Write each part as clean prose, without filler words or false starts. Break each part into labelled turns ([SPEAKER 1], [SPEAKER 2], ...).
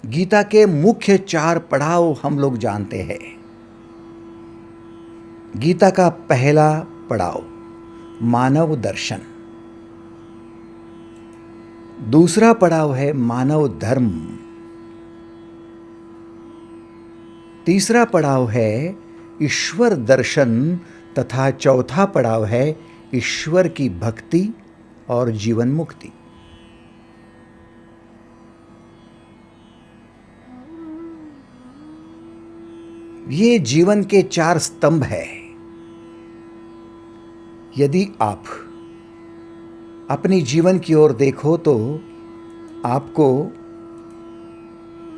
[SPEAKER 1] गीता के मुख्य 4 पड़ाव हम लोग जानते हैं। गीता का पहला पड़ाव मानव दर्शन, दूसरा पड़ाव है मानव धर्म, तीसरा पड़ाव है ईश्वर दर्शन तथा चौथा पड़ाव है ईश्वर की भक्ति और जीवन मुक्ति। ये जीवन के 4 स्तंभ है। यदि आप अपनी जीवन की ओर देखो तो आपको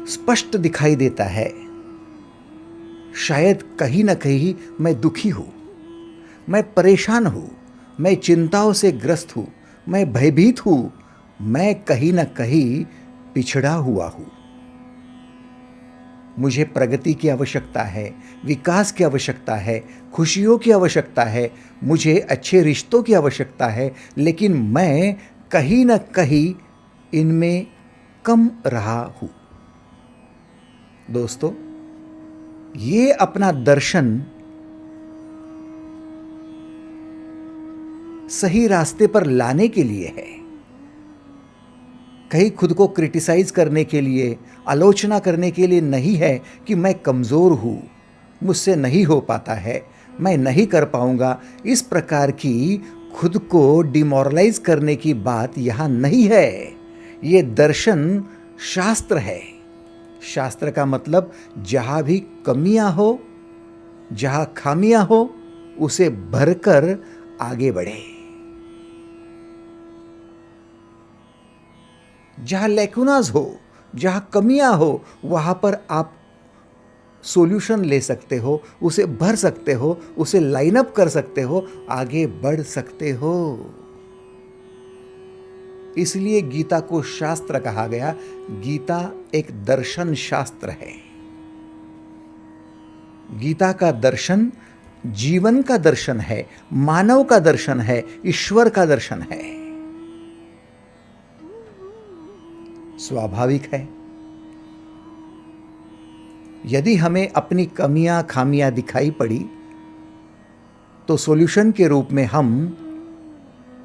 [SPEAKER 1] स्पष्ट दिखाई देता है, शायद कहीं ना कहीं मैं दुखी हूं, मैं परेशान हूं, मैं चिंताओं से ग्रस्त हूं, मैं भयभीत हूं, मैं कहीं ना कहीं पिछड़ा हुआ हूं। मुझे प्रगति की आवश्यकता है, विकास की आवश्यकता है, खुशियों की आवश्यकता है, मुझे अच्छे रिश्तों की आवश्यकता है, लेकिन मैं कहीं ना कहीं इनमें कम रहा हूं। दोस्तों, ये अपना दर्शन सही रास्ते पर लाने के लिए है, कहीं खुद को क्रिटिसाइज करने के लिए, आलोचना करने के लिए नहीं है कि मैं कमज़ोर हूँ, मुझसे नहीं हो पाता है, मैं नहीं कर पाऊँगा। इस प्रकार की खुद को डिमोरलाइज करने की बात यहाँ नहीं है। ये दर्शन शास्त्र है। शास्त्र का मतलब जहाँ भी कमियाँ हो, जहाँ खामियाँ हो, उसे भरकर आगे बढ़े। जहाँ लैकुनाज हो, जहाँ कमियाँ हो, वहाँ पर आप सॉल्यूशन ले सकते हो, उसे भर सकते हो, उसे लाइन अप कर सकते हो, आगे बढ़ सकते हो। इसलिए गीता को शास्त्र कहा गया। गीता एक दर्शन शास्त्र है। गीता का दर्शन जीवन का दर्शन है, मानव का दर्शन है, ईश्वर का दर्शन है। स्वाभाविक है, यदि हमें अपनी कमियां खामियां दिखाई पड़ी तो सॉल्यूशन के रूप में हम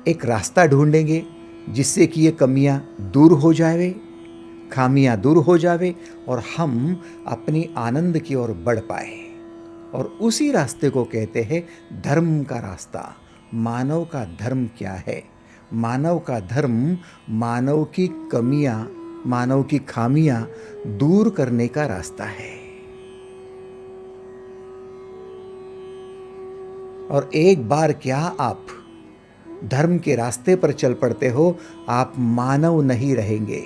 [SPEAKER 1] एक रास्ता ढूंढेंगे जिससे कि ये कमियां दूर हो जावे, खामियां दूर हो जावे और हम अपनी आनंद की ओर बढ़ पाए। और उसी रास्ते को कहते हैं धर्म का रास्ता। मानव का धर्म क्या है? मानव का धर्म मानव की कमियां, मानव की खामियां दूर करने का रास्ता है। और एक बार क्या आप धर्म के रास्ते पर चल पड़ते हो, आप मानव नहीं रहेंगे,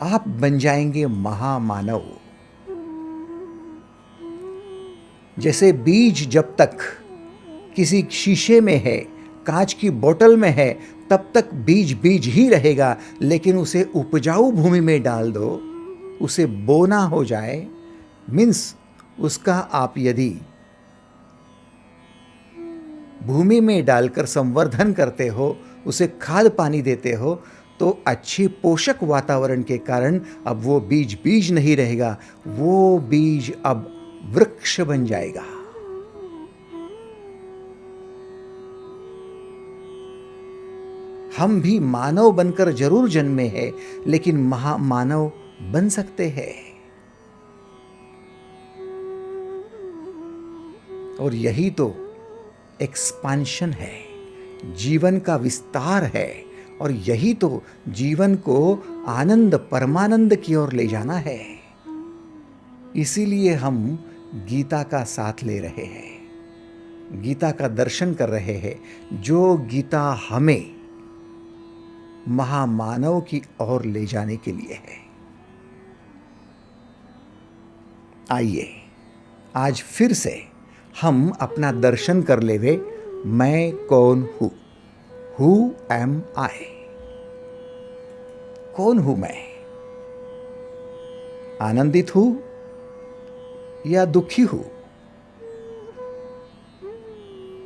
[SPEAKER 1] आप बन जाएंगे महामानव। जैसे बीज जब तक किसी शीशे में है, कांच की बोतल में है, तब तक बीज बीज ही रहेगा, लेकिन उसे उपजाऊ भूमि में डाल दो, उसे बोना हो जाए, मीन्स उसका आप यदि भूमि में डालकर संवर्धन करते हो, उसे खाद पानी देते हो, तो अच्छी पोषक वातावरण के कारण अब वो बीज बीज नहीं रहेगा, वो बीज अब वृक्ष बन जाएगा। हम भी मानव बनकर जरूर जन्मे हैं, लेकिन महामानव बन सकते हैं। और यही तो एक्सपांशन है, जीवन का विस्तार है, और यही तो जीवन को आनंद परमानंद की ओर ले जाना है। इसीलिए हम गीता का साथ ले रहे हैं, गीता का दर्शन कर रहे हैं, जो गीता हमें महामानव की ओर ले जाने के लिए है। आइए आज फिर से हम अपना दर्शन कर लेवे। मैं कौन हूं? हु एम आई? कौन हूं मैं? आनंदित हूं या दुखी हूं?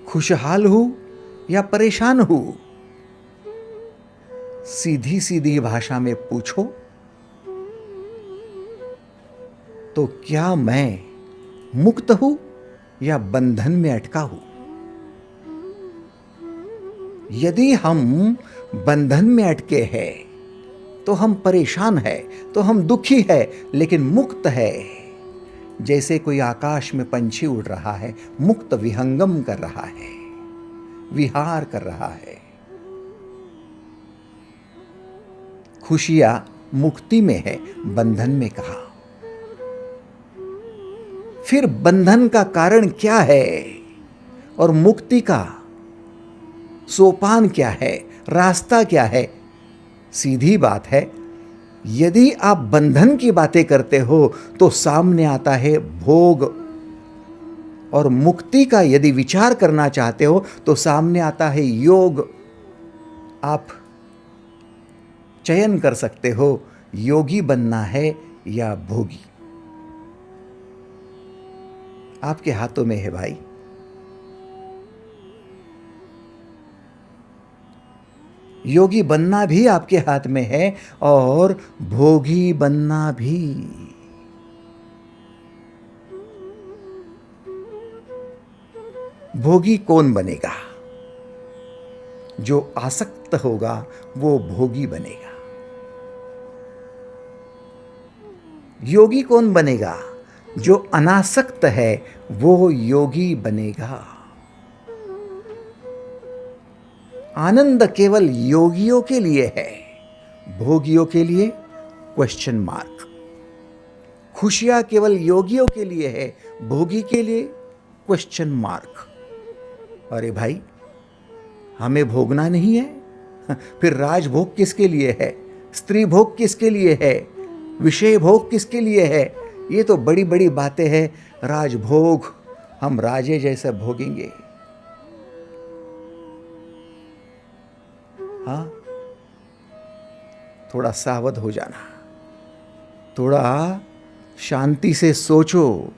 [SPEAKER 1] खुशहाल हूं या परेशान हूं? सीधी सीधी भाषा में पूछो तो क्या मैं मुक्त हूं या बंधन में अटका हूं? यदि हम बंधन में अटके हैं तो हम परेशान हैं, तो हम दुखी है, लेकिन मुक्त है। जैसे कोई आकाश में पंछी उड़ रहा है, मुक्त विहंगम कर रहा है, विहार कर रहा है। खुशियां मुक्ति में है, बंधन में कहा। फिर बंधन का कारण क्या है और मुक्ति का सोपान क्या है, रास्ता क्या है? सीधी बात है, यदि आप बंधन की बातें करते हो तो सामने आता है भोग, और मुक्ति का यदि विचार करना चाहते हो तो सामने आता है योग। आप चयन कर सकते हो, योगी बनना है या भोगी। आपके हाथों में है भाई। योगी बनना भी आपके हाथ में है और भोगी बनना भी। भोगी कौन बनेगा? जो आसक्त होगा वो भोगी बनेगा। योगी कौन बनेगा? जो अनासक्त है वो योगी बनेगा। आनंद केवल योगियों के लिए है, भोगियों के लिए क्वेश्चन मार्क। खुशियां केवल योगियों के लिए है, भोगी के लिए क्वेश्चन मार्क। अरे भाई, हमें भोगना नहीं है? फिर राजभोग किसके लिए है? स्त्री भोग किसके लिए है? विषय भोग किसके लिए है? ये तो बड़ी बड़ी बातें हैं। राजभोग हम राजे जैसे भोगेंगे। हाँ, थोड़ा सावध हो जाना, थोड़ा शांति से सोचो।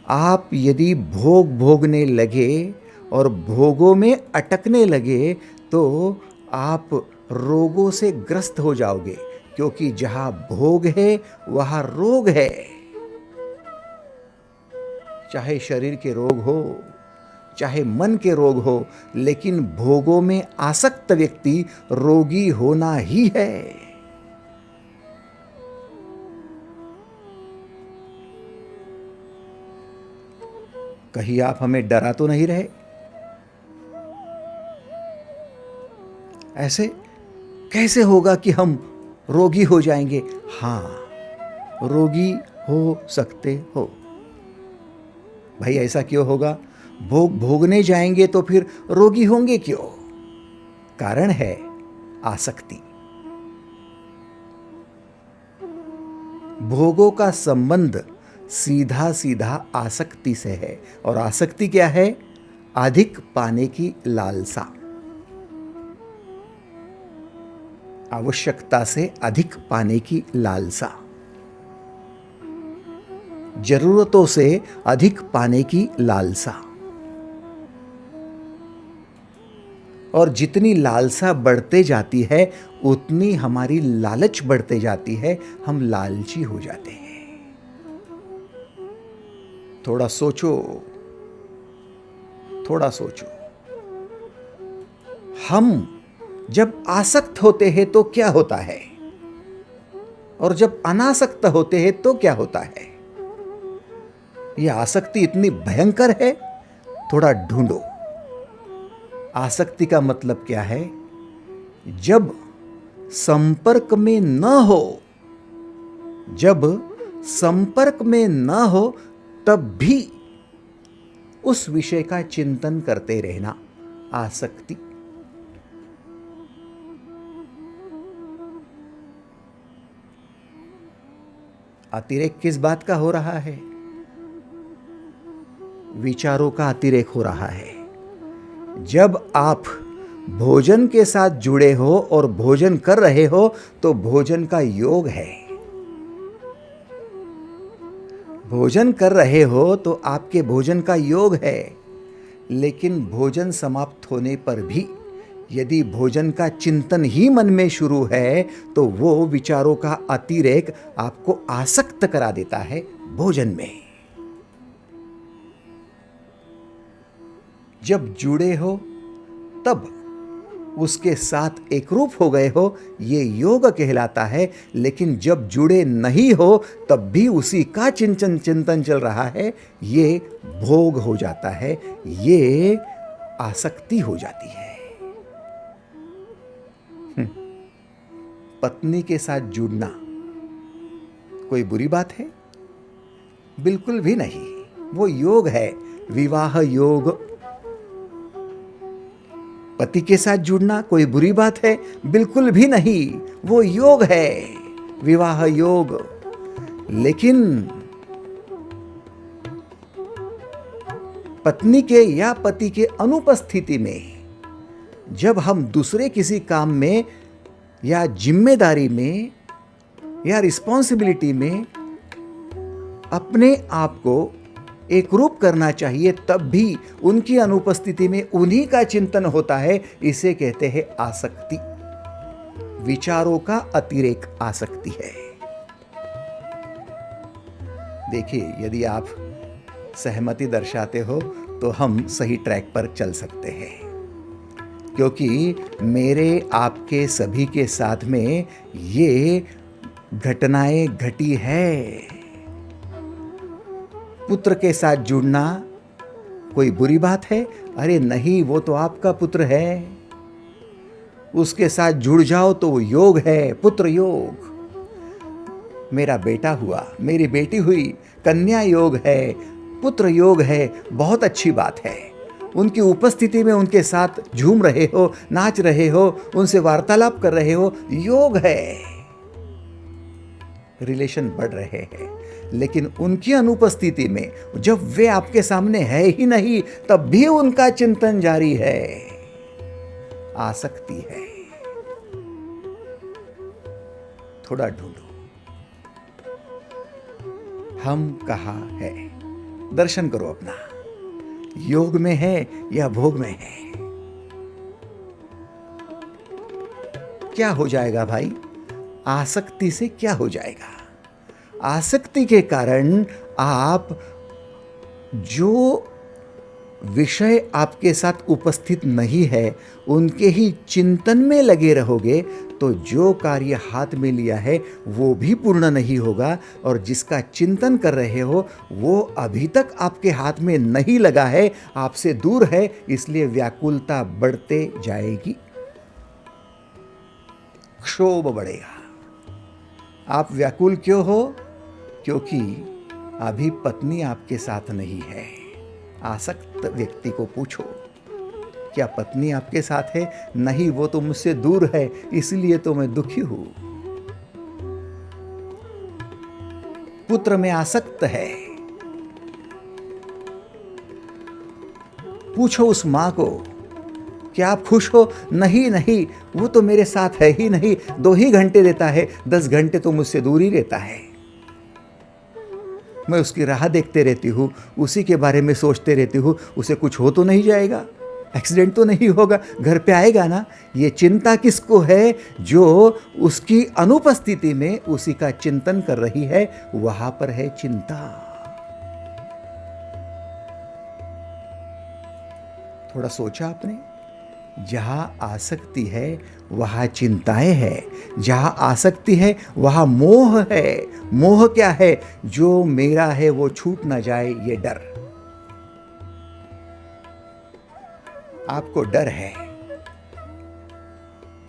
[SPEAKER 1] आप यदि भोग भोगने लगे और भोगों में अटकने लगे तो आप रोगों से ग्रस्त हो जाओगे, क्योंकि जहां भोग है वहां रोग है। चाहे शरीर के रोग हो, चाहे मन के रोग हो, लेकिन भोगों में आसक्त व्यक्ति रोगी होना ही है। कहीं आप हमें डरा तो नहीं रहे? ऐसे कैसे होगा कि हम रोगी हो जाएंगे? हाँ, रोगी हो सकते हो। भाई ऐसा क्यों होगा? भोग भोगने जाएंगे तो फिर रोगी होंगे क्यों? कारण है आसक्ति। भोगों का संबंध सीधा सीधा आसक्ति से है, और आसक्ति क्या है? अधिक पाने की लालसा। आवश्यकता से अधिक पाने की लालसा, जरूरतों से अधिक पाने की लालसा। और जितनी लालसा बढ़ते जाती है उतनी हमारी लालच बढ़ते जाती है, हम लालची हो जाते हैं। थोड़ा सोचो, थोड़ा सोचो। हम जब आसक्त होते हैं तो क्या होता है, और जब अनासक्त होते हैं तो क्या होता है? यह आसक्ति इतनी भयंकर है, थोड़ा ढूंढो। आसक्ति का मतलब क्या है? जब संपर्क में न हो, जब संपर्क में न हो तब भी उस विषय का चिंतन करते रहना, आसक्ति। अतिरेक किस बात का हो रहा है? विचारों का अतिरेक हो रहा है। जब आप भोजन के साथ जुड़े हो और भोजन कर रहे हो तो भोजन का योग है। भोजन कर रहे हो तो आपके भोजन का योग है, लेकिन भोजन समाप्त होने पर भी यदि भोजन का चिंतन ही मन में शुरू है तो वो विचारों का अतिरेक आपको आसक्त करा देता है भोजन में। जब जुड़े हो तब उसके साथ एकरूप हो गए हो, ये योग कहलाता है। लेकिन जब जुड़े नहीं हो तब भी उसी का चिंतन चल रहा है, ये भोग हो जाता है, ये आसक्ति हो जाती है। पत्नी के साथ जुड़ना कोई बुरी बात है? बिल्कुल भी नहीं, वो योग है, विवाह योग। पति के साथ जुड़ना कोई बुरी बात है? बिल्कुल भी नहीं, वो योग है, विवाह योग। लेकिन पत्नी के या पति के अनुपस्थिति में जब हम दूसरे किसी काम में या जिम्मेदारी में या रिस्पॉन्सिबिलिटी में अपने आप को एकरूप करना चाहिए, तब भी उनकी अनुपस्थिति में उन्हीं का चिंतन होता है। इसे कहते हैं आसक्ति। विचारों का अतिरेक आसक्ति है। देखिए, यदि आप सहमति दर्शाते हो तो हम सही ट्रैक पर चल सकते हैं, क्योंकि मेरे आपके सभी के साथ में ये घटनाएं घटी है। पुत्र के साथ जुड़ना कोई बुरी बात है? अरे नहीं, वो तो आपका पुत्र है, उसके साथ जुड़ जाओ तो वो योग है, पुत्र योग। मेरा बेटा हुआ, मेरी बेटी हुई, कन्या योग है, पुत्र योग है, बहुत अच्छी बात है। उनकी उपस्थिति में उनके साथ झूम रहे हो, नाच रहे हो, उनसे वार्तालाप कर रहे हो, योग है, रिलेशन बढ़ रहे हैं। लेकिन उनकी अनुपस्थिति में जब वे आपके सामने है ही नहीं, तब भी उनका चिंतन जारी है, आसक्ति है। थोड़ा ढूंढो, हम कहाँ है? दर्शन करो अपना, योग में है या भोग में है? क्या हो जाएगा भाई? आसक्ति से क्या हो जाएगा? आसक्ति के कारण आप जो विषय आपके साथ उपस्थित नहीं है उनके ही चिंतन में लगे रहोगे, तो जो कार्य हाथ में लिया है वो भी पूर्ण नहीं होगा, और जिसका चिंतन कर रहे हो वो अभी तक आपके हाथ में नहीं लगा है, आपसे दूर है, इसलिए व्याकुलता बढ़ते जाएगी, क्षोभ बढ़ेगा। आप व्याकुल क्यों हो? क्योंकि अभी पत्नी आपके साथ नहीं है। आसक्त व्यक्ति को पूछो, क्या पत्नी आपके साथ है? नहीं, वो तो मुझसे दूर है, इसलिए तो मैं दुखी हूं। पुत्र में आसक्त है, पूछो उस मां को, क्या आप खुश हो? नहीं नहीं, वो तो मेरे साथ है ही नहीं, 2 ही घंटे देता है, 10 घंटे तो मुझसे दूर ही रहता है। मैं उसकी राह देखते रहती हूँ, उसी के बारे में सोचते रहती हूँ, उसे कुछ हो तो नहीं जाएगा, एक्सीडेंट तो नहीं होगा, घर पे आएगा ना? ये चिंता किसको है? जो उसकी अनुपस्थिति में उसी का चिंतन कर रही है, वहां पर है चिंता। थोड़ा सोचा आपने? जहां आसक्ति है वहां चिंताएं है, जहां आसक्ति है वहां मोह है। मोह क्या है? जो मेरा है वो छूट ना जाए, ये डर। आपको डर है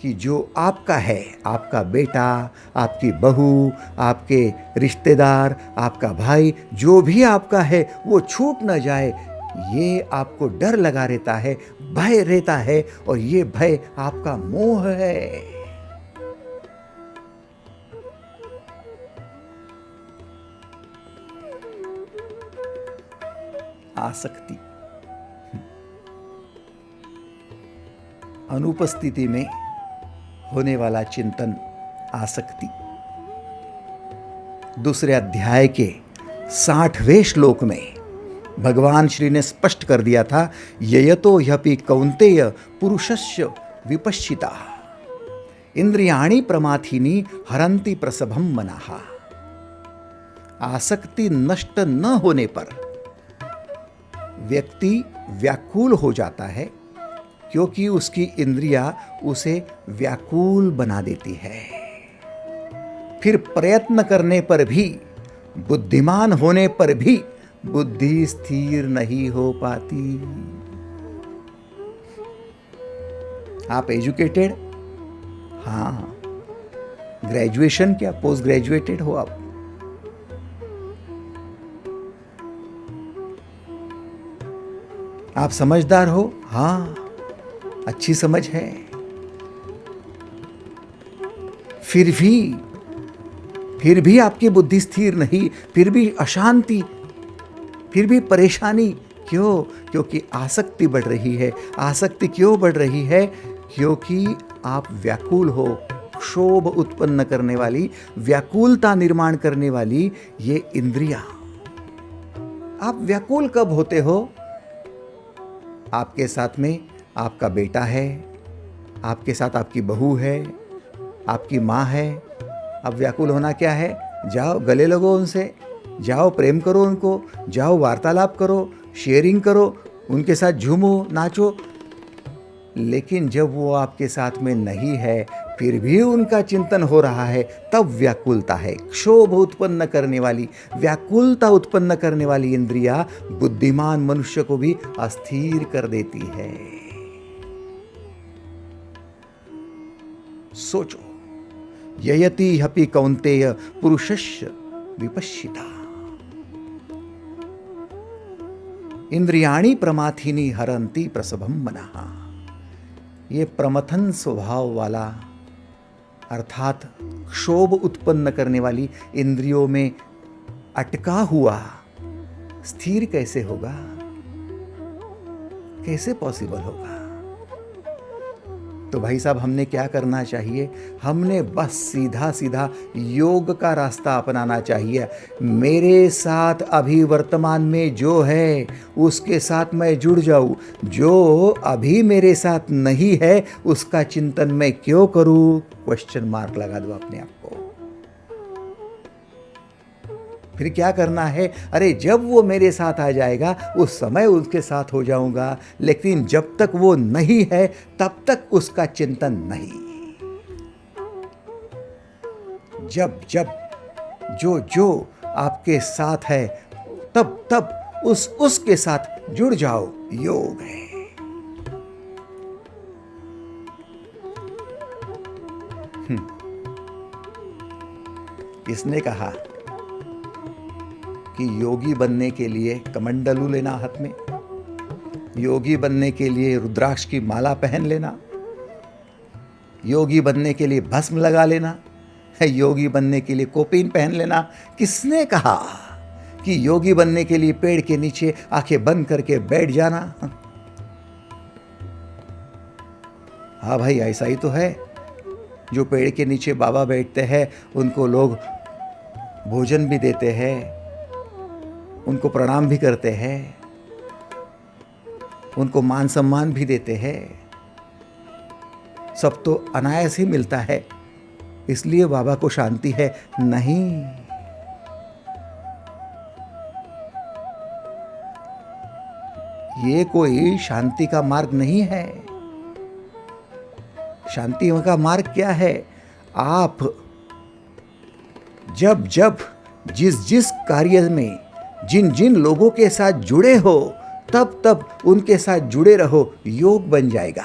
[SPEAKER 1] कि जो आपका है, आपका बेटा, आपकी बहू, आपके रिश्तेदार, आपका भाई, जो भी आपका है वो छूट ना जाए, ये आपको डर लगा रहता है, भय रहता है, और ये भय आपका मोह है। आसक्ति, अनुपस्थिति में होने वाला चिंतन, आसक्ति। दूसरे अध्याय के 60वें श्लोक में भगवान श्री ने स्पष्ट कर दिया था, ययतो ह्यपि कौन्तेय पुरुषस्य विपश्चिता इंद्रियाणि प्रमाथिनी हरन्ति प्रसभम मनाहा। आसक्ति नष्ट न होने पर व्यक्ति व्याकुल हो जाता है, क्योंकि उसकी इंद्रियां उसे व्याकुल बना देती है। फिर प्रयत्न करने पर भी, बुद्धिमान होने पर भी बुद्धि स्थिर नहीं हो पाती। आप एजुकेटेड, हाँ, ग्रेजुएशन क्या, पोस्ट ग्रेजुएटेड हो आप, आप समझदार हो, हाँ, अच्छी समझ है, फिर भी आपकी बुद्धि स्थिर नहीं, फिर भी अशांति, फिर भी परेशानी। क्यों? क्योंकि आसक्ति बढ़ रही है। आसक्ति क्यों बढ़ रही है? क्योंकि आप व्याकुल हो। क्षोभ उत्पन्न करने वाली, व्याकुलता निर्माण करने वाली ये इंद्रियां। आप व्याकुल कब होते हो? आपके साथ में आपका बेटा है, आपके साथ आपकी बहू है, आपकी माँ है। अब व्याकुल होना क्या है? जाओ गले लगो उनसे, जाओ प्रेम करो उनको, जाओ वार्तालाप करो, शेयरिंग करो, उनके साथ झूमो, नाचो। लेकिन जब वो आपके साथ में नहीं है, फिर भी उनका चिंतन हो रहा है, तब व्याकुलता है। क्षोभ उत्पन्न करने वाली, व्याकुलता उत्पन्न करने वाली इंद्रियां बुद्धिमान मनुष्य को भी अस्थिर कर देती है। सोचो, ययति हपि कौन्तेय पुरुषस्य विपश्चिता, इंद्रियाणि प्रमाथिनी हरन्ति प्रसभं मनः। ये प्रमथन स्वभाव वाला, अर्थात क्षोभ उत्पन्न करने वाली इंद्रियों में अटका हुआ स्थिर कैसे होगा? कैसे पॉसिबल होगा? तो भाई साहब, हमने क्या करना चाहिए? हमने बस सीधा सीधा योग का रास्ता अपनाना चाहिए। मेरे साथ अभी वर्तमान में जो है उसके साथ मैं जुड़ जाऊं। जो अभी मेरे साथ नहीं है उसका चिंतन मैं क्यों करूं? क्वेश्चन मार्क लगा दो अपने आप को। फिर क्या करना है? अरे जब वो मेरे साथ आ जाएगा उस समय उसके साथ हो जाऊंगा, लेकिन जब तक वो नहीं है तब तक उसका चिंतन नहीं। जब जब जो जो आपके साथ है तब तब उसके साथ जुड़ जाओ। योग है। किसने कहा कि योगी बनने के लिए कमंडलू लेना हाथ में, योगी बनने के लिए रुद्राक्ष की माला पहन लेना, योगी बनने के लिए भस्म लगा लेना, योगी बनने के लिए कोपीन पहन लेना? किसने कहा कि योगी बनने के लिए पेड़ के नीचे आंखें बंद करके बैठ जाना? हाँ भाई, ऐसा ही तो है। जो पेड़ के नीचे बाबा बैठते हैं उनको लोग भोजन भी देते हैं, उनको प्रणाम भी करते हैं, उनको मान सम्मान भी देते हैं। सब तो अनायास ही मिलता है, इसलिए बाबा को शांति है? नहीं। ये कोई शांति का मार्ग नहीं है। शांति का मार्ग क्या है? आप जब जब जिस जिस कार्य में जिन जिन लोगों के साथ जुड़े हो तब तब उनके साथ जुड़े रहो। योग बन जाएगा।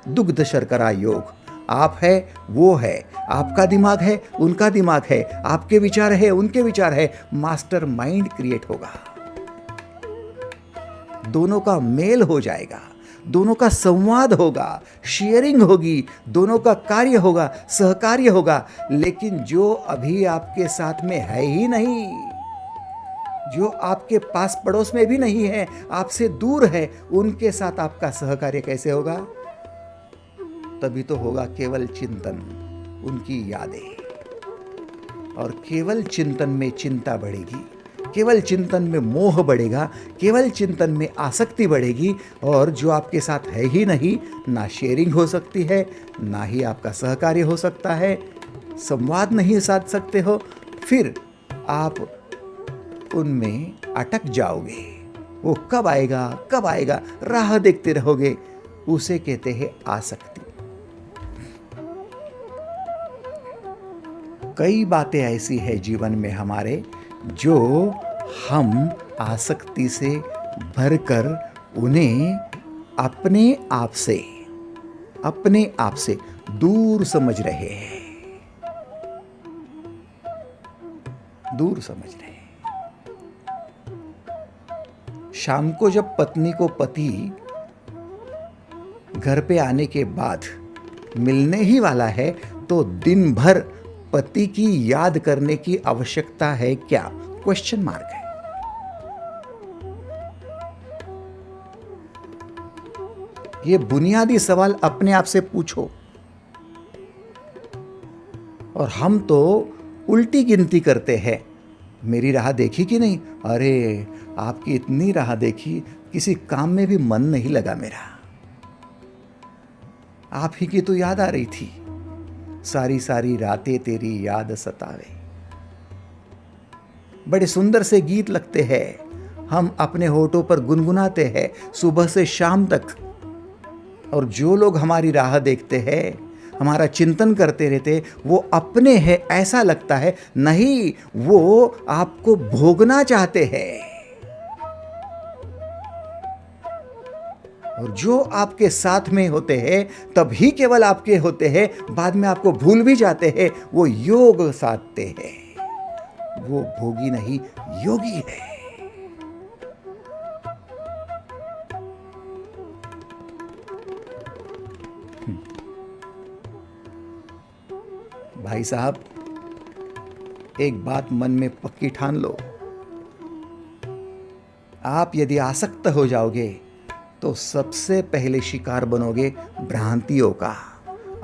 [SPEAKER 1] दुग्ध शर्करा योग। आप है, वो है, आपका दिमाग है, उनका दिमाग है, आपके विचार है, उनके विचार है। मास्टर माइंड क्रिएट होगा। दोनों का मेल हो जाएगा, दोनों का संवाद होगा, शेयरिंग होगी, दोनों का कार्य होगा, सहकार्य होगा। लेकिन जो अभी आपके साथ में है ही नहीं, जो आपके पास पड़ोस में भी नहीं है, आपसे दूर है, उनके साथ आपका सहकार्य कैसे होगा? तभी तो होगा केवल चिंतन, उनकी यादें। और केवल चिंतन में चिंता बढ़ेगी, केवल चिंतन में मोह बढ़ेगा, केवल चिंतन में आसक्ति बढ़ेगी। और जो आपके साथ है ही नहीं, ना शेयरिंग हो सकती है, ना ही आपका सहकार्य हो सकता है, संवाद नहीं साध सकते हो। फिर आप उनमें अटक जाओगे। वो कब आएगा राह देखते रहोगे। उसे कहते हैं आसक्ति। कई बातें ऐसी है जीवन में हमारे जो हम आसक्ति से भरकर उन्हें अपने आप से दूर समझ रहे हैं, दूर समझ रहे हैं। शाम को जब पत्नी को पति घर पे आने के बाद मिलने ही वाला है तो दिन भर पति की याद करने की आवश्यकता है क्या? क्वेश्चन मार्क है। ये बुनियादी सवाल अपने आप से पूछो। और हम तो उल्टी गिनती करते हैं। मेरी राह देखी कि नहीं? अरे आपकी इतनी राह देखी, किसी काम में भी मन नहीं लगा मेरा। आप ही की तो याद आ रही थी, सारी सारी रातें तेरी याद सतावे। बड़े सुंदर से गीत लगते हैं, हम अपने होठों पर गुनगुनाते हैं सुबह से शाम तक। और जो लोग हमारी राह देखते हैं, हमारा चिंतन करते रहते, वो अपने हैं ऐसा लगता है। नहीं, वो आपको भोगना चाहते हैं। और जो आपके साथ में होते हैं तभी केवल आपके होते हैं, बाद में आपको भूल भी जाते हैं। वो योग साधते हैं, वो भोगी नहीं योगी है। भाई साहब, एक बात मन में पक्की ठान लो, आप यदि आसक्त हो जाओगे तो सबसे पहले शिकार बनोगे भ्रांतियों का।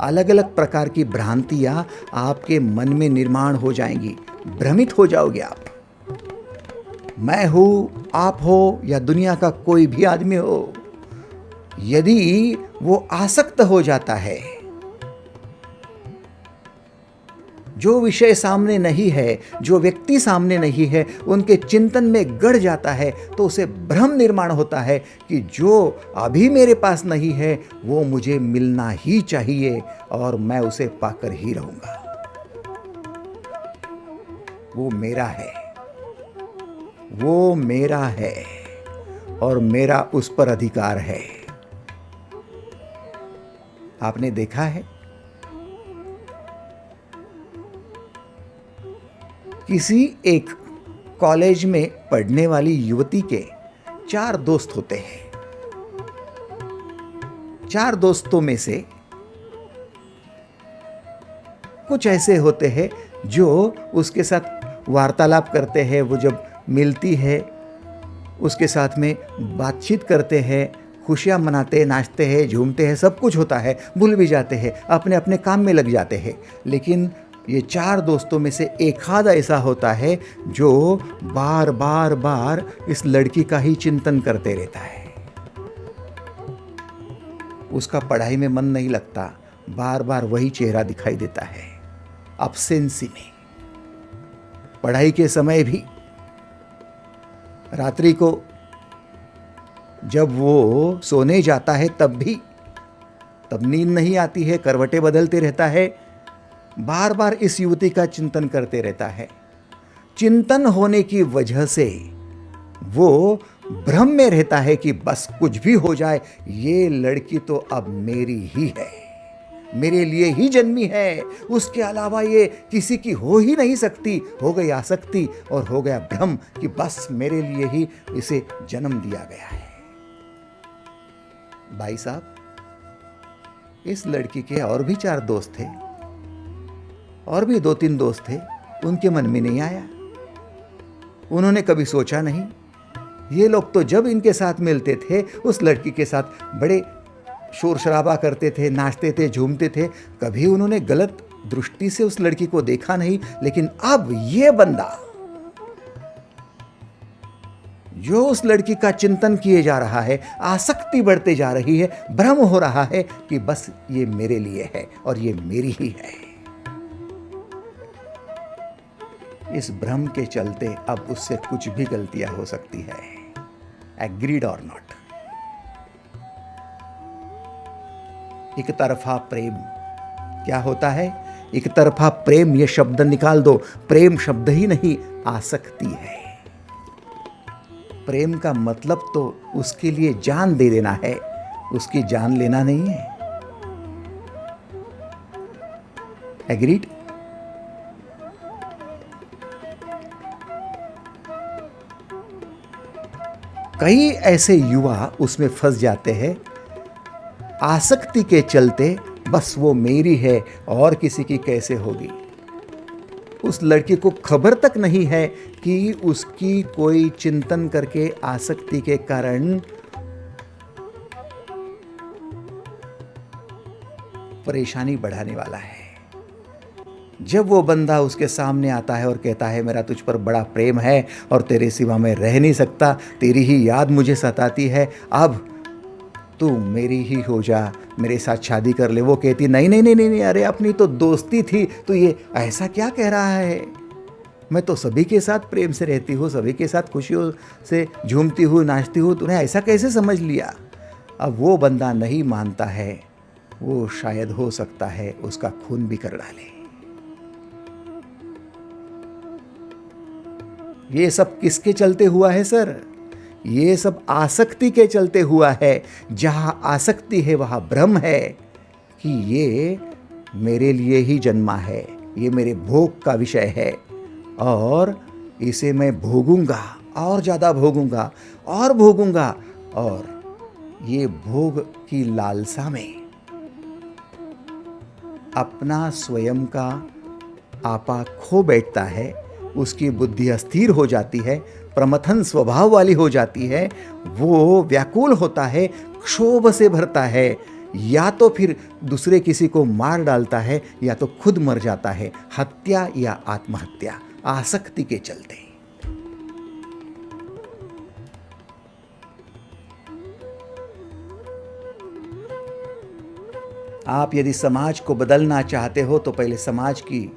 [SPEAKER 1] अलग अलग प्रकार की भ्रांतियां आपके मन में निर्माण हो जाएंगी, भ्रमित हो जाओगे आप। मैं हूं, आप हो या दुनिया का कोई भी आदमी हो, यदि वो आसक्त हो जाता है, जो विषय सामने नहीं है, जो व्यक्ति सामने नहीं है, उनके चिंतन में गड़ जाता है, तो उसे भ्रम निर्माण होता है कि जो अभी मेरे पास नहीं है वो मुझे मिलना ही चाहिए और मैं उसे पाकर ही रहूंगा। वो मेरा है, वो मेरा है और मेरा उस पर अधिकार है। आपने देखा है, किसी एक कॉलेज में पढ़ने वाली युवती के 4 दोस्त होते हैं। 4 दोस्तों में से कुछ ऐसे होते हैं जो उसके साथ वार्तालाप करते हैं, वो जब मिलती है उसके साथ में बातचीत करते हैं, खुशियां मनाते हैं, नाचते हैं, झूमते हैं, सब कुछ होता है, भूल भी जाते हैं, अपने अपने काम में लग जाते हैं। लेकिन ये 4 दोस्तों में से एक आध ऐसा होता है जो बार बार इस लड़की का ही चिंतन करते रहता है। उसका पढ़ाई में मन नहीं लगता, बार बार वही चेहरा दिखाई देता है, अब्सेंसी में। पढ़ाई के समय भी, रात्रि को जब वो सोने जाता है तब नींद नहीं आती है, करवटें बदलते रहता है, बार बार इस युवती का चिंतन करते रहता है। चिंतन होने की वजह से वो भ्रम में रहता है कि बस कुछ भी हो जाए, ये लड़की तो अब मेरी ही है, मेरे लिए ही जन्मी है, उसके अलावा ये किसी की हो ही नहीं सकती। हो गई आसक्ति और हो गया भ्रम कि बस मेरे लिए ही इसे जन्म दिया गया है। भाई साहब, इस लड़की के और भी 4 दोस्त थे, और भी 2-3 दोस्त थे, उनके मन में नहीं आया। उन्होंने कभी सोचा नहीं। ये लोग तो जब इनके साथ मिलते थे उस लड़की के साथ बड़े शोर शराबा करते थे, नाचते थे, झूमते थे, कभी उन्होंने गलत दृष्टि से उस लड़की को देखा नहीं। लेकिन अब ये बंदा जो उस लड़की का चिंतन किए जा रहा है, आसक्ति बढ़ते जा रही है, भ्रम हो रहा है कि बस ये मेरे लिए है और ये मेरी ही है। इस भ्रम के चलते अब उससे कुछ भी गलतियां हो सकती है। एग्रीड और नॉट। एक तरफा प्रेम क्या होता है? एक तरफा प्रेम, ये शब्द निकाल दो। प्रेम शब्द ही नहीं, आसक्ति है। प्रेम का मतलब तो उसके लिए जान दे देना है, उसकी जान लेना नहीं है। एग्रीड? कई ऐसे युवा उसमें फंस जाते हैं, आसक्ति के चलते, बस वो मेरी है और किसी की कैसे होगी। उस लड़की को खबर तक नहीं है कि उसकी कोई चिंतन करके आसक्ति के कारण परेशानी बढ़ाने वाला है। जब वो बंदा उसके सामने आता है और कहता है मेरा तुझ पर बड़ा प्रेम है और तेरे सिवा मैं रह नहीं सकता, तेरी ही याद मुझे सताती है, अब तू मेरी ही हो जा, मेरे साथ शादी कर ले। वो कहती नहीं नहीं नहीं नहीं, नहीं अरे अपनी तो दोस्ती थी, तो ये ऐसा क्या कह रहा है? मैं तो सभी के साथ प्रेम से रहती हूँ, सभी के साथ खुशियों से झूमती हूँ, नाचती हूँ, तूने ऐसा कैसे समझ लिया? अब वो बंदा नहीं मानता है, वो शायद हो सकता है उसका खून भी कर डाले। ये सब किसके चलते हुआ है सर? ये सब आसक्ति के चलते हुआ है। जहां आसक्ति है वहां भ्रम है कि ये मेरे लिए ही जन्मा है, ये मेरे भोग का विषय है और इसे मैं भोगूंगा और ज़्यादा भोगूंगा और भोगूंगा, और ये भोग की लालसा में अपना स्वयं का आपा खो बैठता है। उसकी बुद्धि अस्थिर हो जाती है, प्रमथन स्वभाव वाली हो जाती है, वो व्याकुल होता है, क्षोभ से भरता है, या तो फिर दूसरे किसी को मार डालता है या तो खुद मर जाता है, हत्या या आत्महत्या, आसक्ति के चलते। आप यदि समाज को बदलना चाहते हो तो पहले समाज की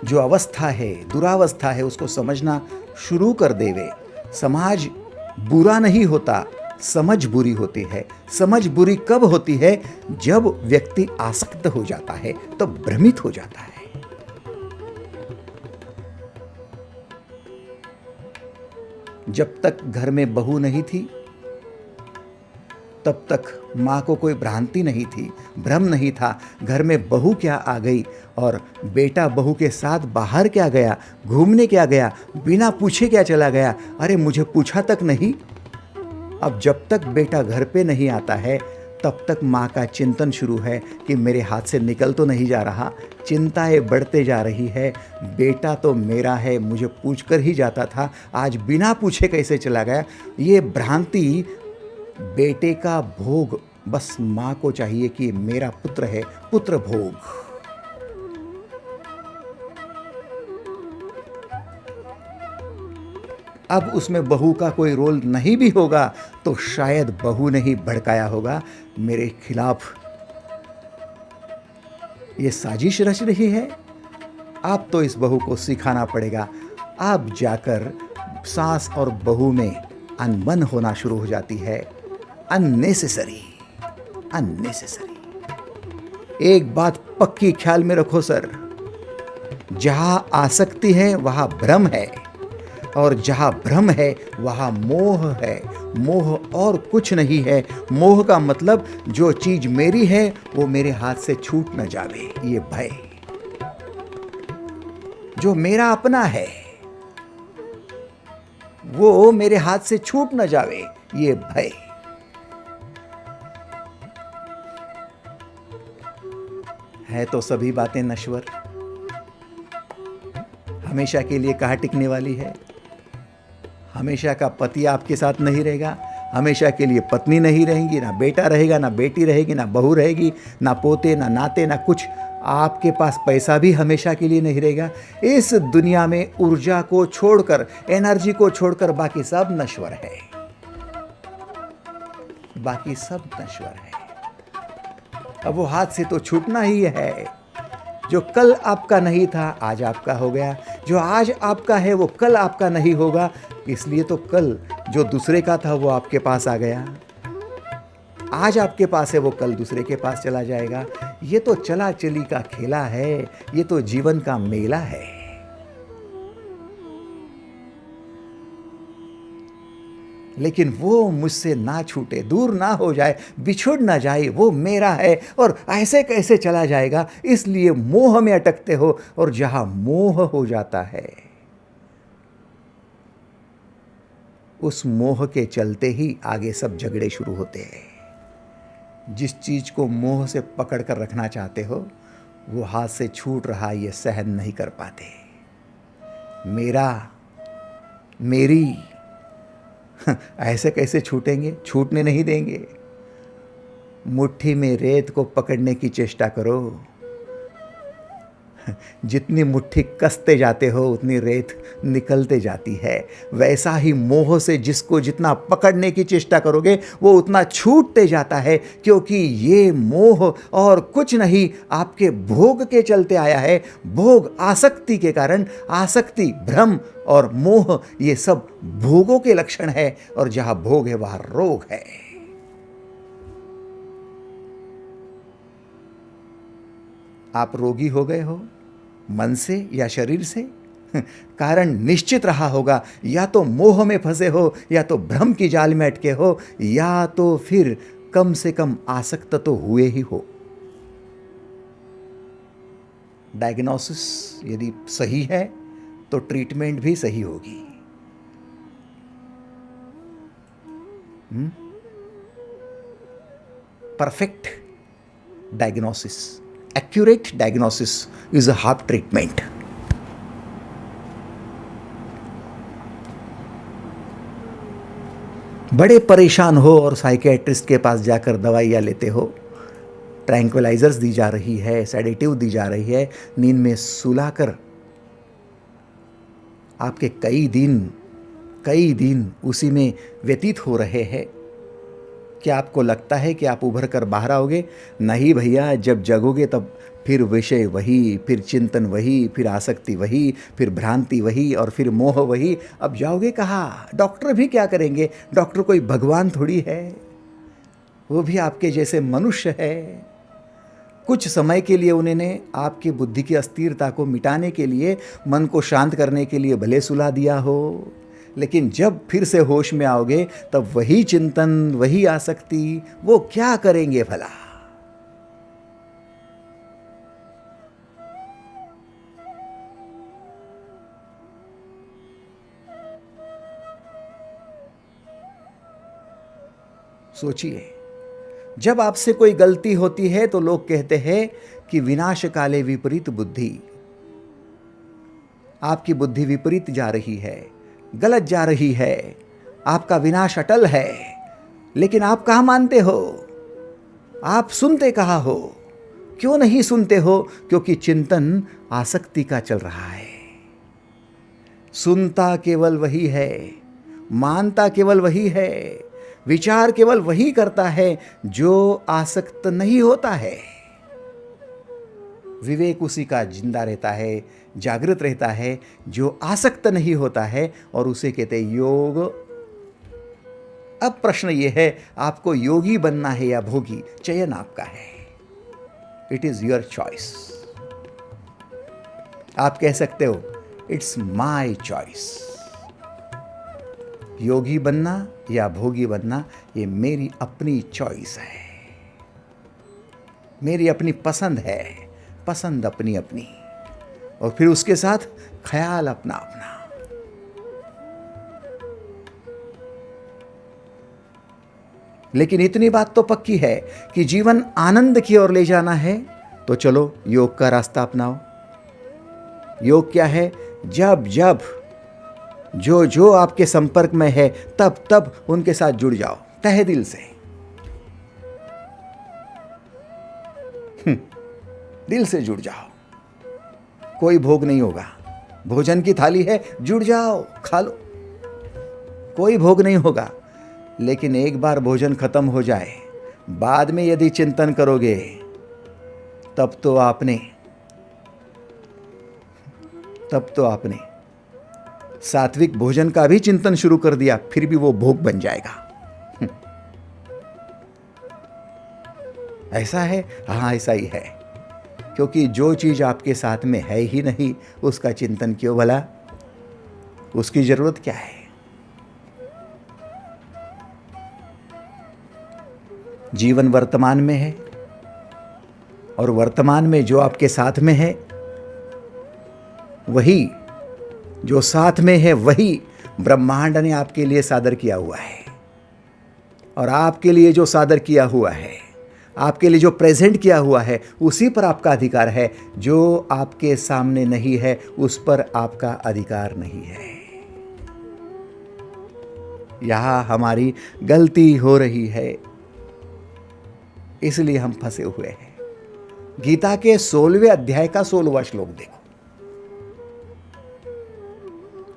[SPEAKER 1] जो अवस्था है, दुरावस्था है, उसको समझना शुरू कर देवे। समाज बुरा नहीं होता, समझ बुरी होती है। समझ बुरी कब होती है? जब व्यक्ति आसक्त हो जाता है, तो भ्रमित हो जाता है। जब तक घर में बहू नहीं थी तब तक माँ को कोई भ्रांति नहीं थी, भ्रम नहीं था। घर में बहू क्या आ गई और बेटा बहू के साथ बाहर क्या गया, घूमने क्या गया, बिना पूछे क्या चला गया, अरे मुझे पूछा तक नहीं। अब जब तक बेटा घर पे नहीं आता है तब तक माँ का चिंतन शुरू है कि मेरे हाथ से निकल तो नहीं जा रहा। चिंताएं बढ़ते जा रही है, बेटा तो मेरा है, मुझे पूछ कर ही जाता था, आज बिना पूछे कैसे चला गया। ये भ्रांति, बेटे का भोग, बस माँ को चाहिए कि मेरा पुत्र है, पुत्र भोग। अब उसमें बहू का कोई रोल नहीं भी होगा तो शायद बहू ने ही भड़काया होगा मेरे खिलाफ, ये साजिश रच रही है। अब तो इस बहू को सिखाना पड़ेगा। अब जाकर सास और बहू में अनबन होना शुरू हो जाती है। Unnecessary, unnecessary. एक बात पक्की ख्याल में रखो सर, जहां आसक्ति है वहां भ्रम है, और जहां भ्रम है वहां मोह है। मोह और कुछ नहीं है। मोह का मतलब जो चीज मेरी है वो मेरे हाथ से छूट न जावे, ये भय। जो मेरा अपना है वो मेरे हाथ से छूट न जावे, ये भय। है तो सभी बातें नश्वर, हमेशा के लिए कहाँ टिकने वाली है। हमेशा का पति आपके साथ नहीं रहेगा, हमेशा के लिए पत्नी नहीं रहेंगी, ना बेटा रहेगा, ना बेटी रहेगी, ना बहू रहेगी, ना पोते, ना नाते, ना कुछ। आपके पास पैसा भी हमेशा के लिए नहीं रहेगा। इस दुनिया में ऊर्जा को छोड़कर, एनर्जी को छोड़कर बाकी सब नश्वर है, बाकी सब नश्वर है। अब वो हाथ से तो छूटना ही है। जो कल आपका नहीं था आज आपका हो गया, जो आज आपका है वो कल आपका नहीं होगा, इसलिए तो कल जो दूसरे का था वो आपके पास आ गया। आज आपके पास है वो कल दूसरे के पास चला जाएगा। ये तो चला चली का खेला है, ये तो जीवन का मेला है। लेकिन वो मुझसे ना छूटे, दूर ना हो जाए, बिछुड़ ना जाए, वो मेरा है और ऐसे कैसे चला जाएगा, इसलिए मोह में अटकते हो। और जहां मोह हो जाता है उस मोह के चलते ही आगे सब झगड़े शुरू होते हैं। जिस चीज को मोह से पकड़ कर रखना चाहते हो वो हाथ से छूट रहा ये सहन नहीं कर पाते। मेरा, मेरी, ऐसे कैसे छूटेंगे, छूटने नहीं देंगे। मुट्ठी में रेत को पकड़ने की चेष्टा करो, जितनी मुट्ठी कसते जाते हो उतनी रेत निकलते जाती है। वैसा ही मोह से जिसको जितना पकड़ने की चेष्टा करोगे वो उतना छूटते जाता है, क्योंकि ये मोह और कुछ नहीं आपके भोग के चलते आया है। भोग आसक्ति के कारण, आसक्ति, भ्रम और मोह ये सब भोगों के लक्षण है, और जहां भोग है वहां रोग है। आप रोगी हो गए हो मन से या शरीर से, कारण निश्चित रहा होगा, या तो मोह में फंसे हो, या तो भ्रम की जाल में अटके हो, या तो फिर कम से कम आसक्त तो हुए ही हो। डायग्नोसिस यदि सही है तो ट्रीटमेंट भी सही होगी। Perfect diagnosis, accurate diagnosis is a half treatment. बड़े परेशान हो और साइकियाट्रिस्ट के पास जाकर दवाइयाँ लेते हो, ट्रैंक्विलाइजर्स दी जा रही है, सेडेटिव दी जा रही है, नींद में सुलाकर आपके कई दिन उसी में व्यतीत हो रहे हैं। क्या आपको लगता है कि आप उभर कर बाहर आओगे? नहीं भैया, जब जगोगे तब फिर विषय वही, फिर चिंतन वही, फिर आसक्ति वही, फिर भ्रांति वही और फिर मोह वही। अब जाओगे कहाँ? डॉक्टर भी क्या करेंगे? डॉक्टर कोई भगवान थोड़ी है, वो भी आपके जैसे मनुष्य है। कुछ समय के लिए उन्होंने आपकी बुद्धि की अस्थिरता को मिटाने के लिए, मन को शांत करने के लिए भले सुला दिया हो, लेकिन जब फिर से होश में आओगे तब वही चिंतन, वही आसक्ति, वो क्या करेंगे भला? सोचिए, जब आपसे कोई गलती होती है तो लोग कहते हैं कि विनाश काले विपरीत बुद्धि। आपकी बुद्धि विपरीत जा रही है, गलत जा रही है, आपका विनाश अटल है। लेकिन आप कहाँ मानते हो? आप सुनते कहाँ हो? क्यों नहीं सुनते हो? क्योंकि चिंतन आसक्ति का चल रहा है। सुनता केवल वही है, मानता केवल वही है, विचार केवल वही करता है जो आसक्त नहीं होता है। विवेक उसी का जिंदा रहता है, जागृत रहता है, जो आसक्त नहीं होता है, और उसे कहते हैं योग। अब प्रश्न यह है, आपको योगी बनना है या भोगी? चयन आपका है। It is your choice. आप कह सकते हो इट्स माई चॉइस। योगी बनना या भोगी बनना ये मेरी अपनी चॉइस है, मेरी अपनी पसंद है, पसंद अपनी अपनी, और फिर उसके साथ ख्याल अपना अपना। लेकिन इतनी बात तो पक्की है कि जीवन आनंद की ओर ले जाना है तो चलो योग का रास्ता अपनाओ। योग क्या है? जब जब जो जो आपके संपर्क में है तब तब उनके साथ जुड़ जाओ तहे दिल से। दिल से जुड़ जाओ। कोई भोग नहीं होगा। भोजन की थाली है, जुड़ जाओ, खा लो, कोई भोग नहीं होगा। लेकिन एक बार भोजन खत्म हो जाए, बाद में यदि चिंतन करोगे तब तो आपने तब तो आपने सात्विक भोजन का भी चिंतन शुरू कर दिया, फिर भी वो भोग बन जाएगा। ऐसा है? हाँ, ऐसा ही है। क्योंकि जो चीज आपके साथ में है ही नहीं, उसका चिंतन क्यों भला? उसकी जरूरत क्या है? जीवन वर्तमान में है, और वर्तमान में जो आपके साथ में है, वही जो साथ में है, वही ब्रह्मांड ने आपके लिए सादर किया हुआ है। और आपके लिए जो सादर किया हुआ है, आपके लिए जो प्रेजेंट किया हुआ है, उसी पर आपका अधिकार है। जो आपके सामने नहीं है, उस पर आपका अधिकार नहीं है। यहां हमारी गलती हो रही है, इसलिए हम फंसे हुए हैं। गीता के 16वें अध्याय का 16वां श्लोक देखो।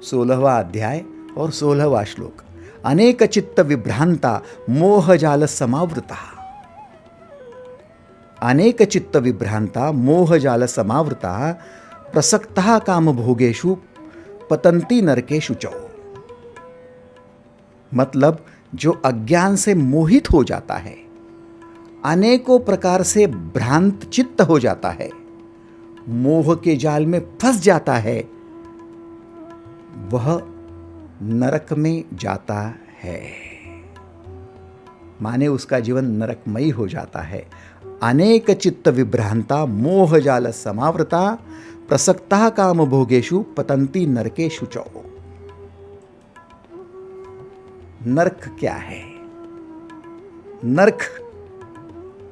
[SPEAKER 1] 16वां अध्याय और 16वां श्लोक। अनेक चित्त विभ्रांता मोह जाल समावृता। अनेक चित्त विभ्रांता मोह जाल समावृता प्रसक्ता काम भोगेषु पतंती नरकेषु चौ। मतलब जो अज्ञान से मोहित हो जाता है, अनेकों प्रकार से भ्रांत चित्त हो जाता है, मोह के जाल में फंस जाता है, वह नरक में जाता है। माने उसका जीवन नरकमयी हो जाता है। अनेक चित्त विभ्रांता मोह जाल समावृता प्रसक्ता काम भोगेषु पतंती नरकेषु चौ। नरक क्या है? नरक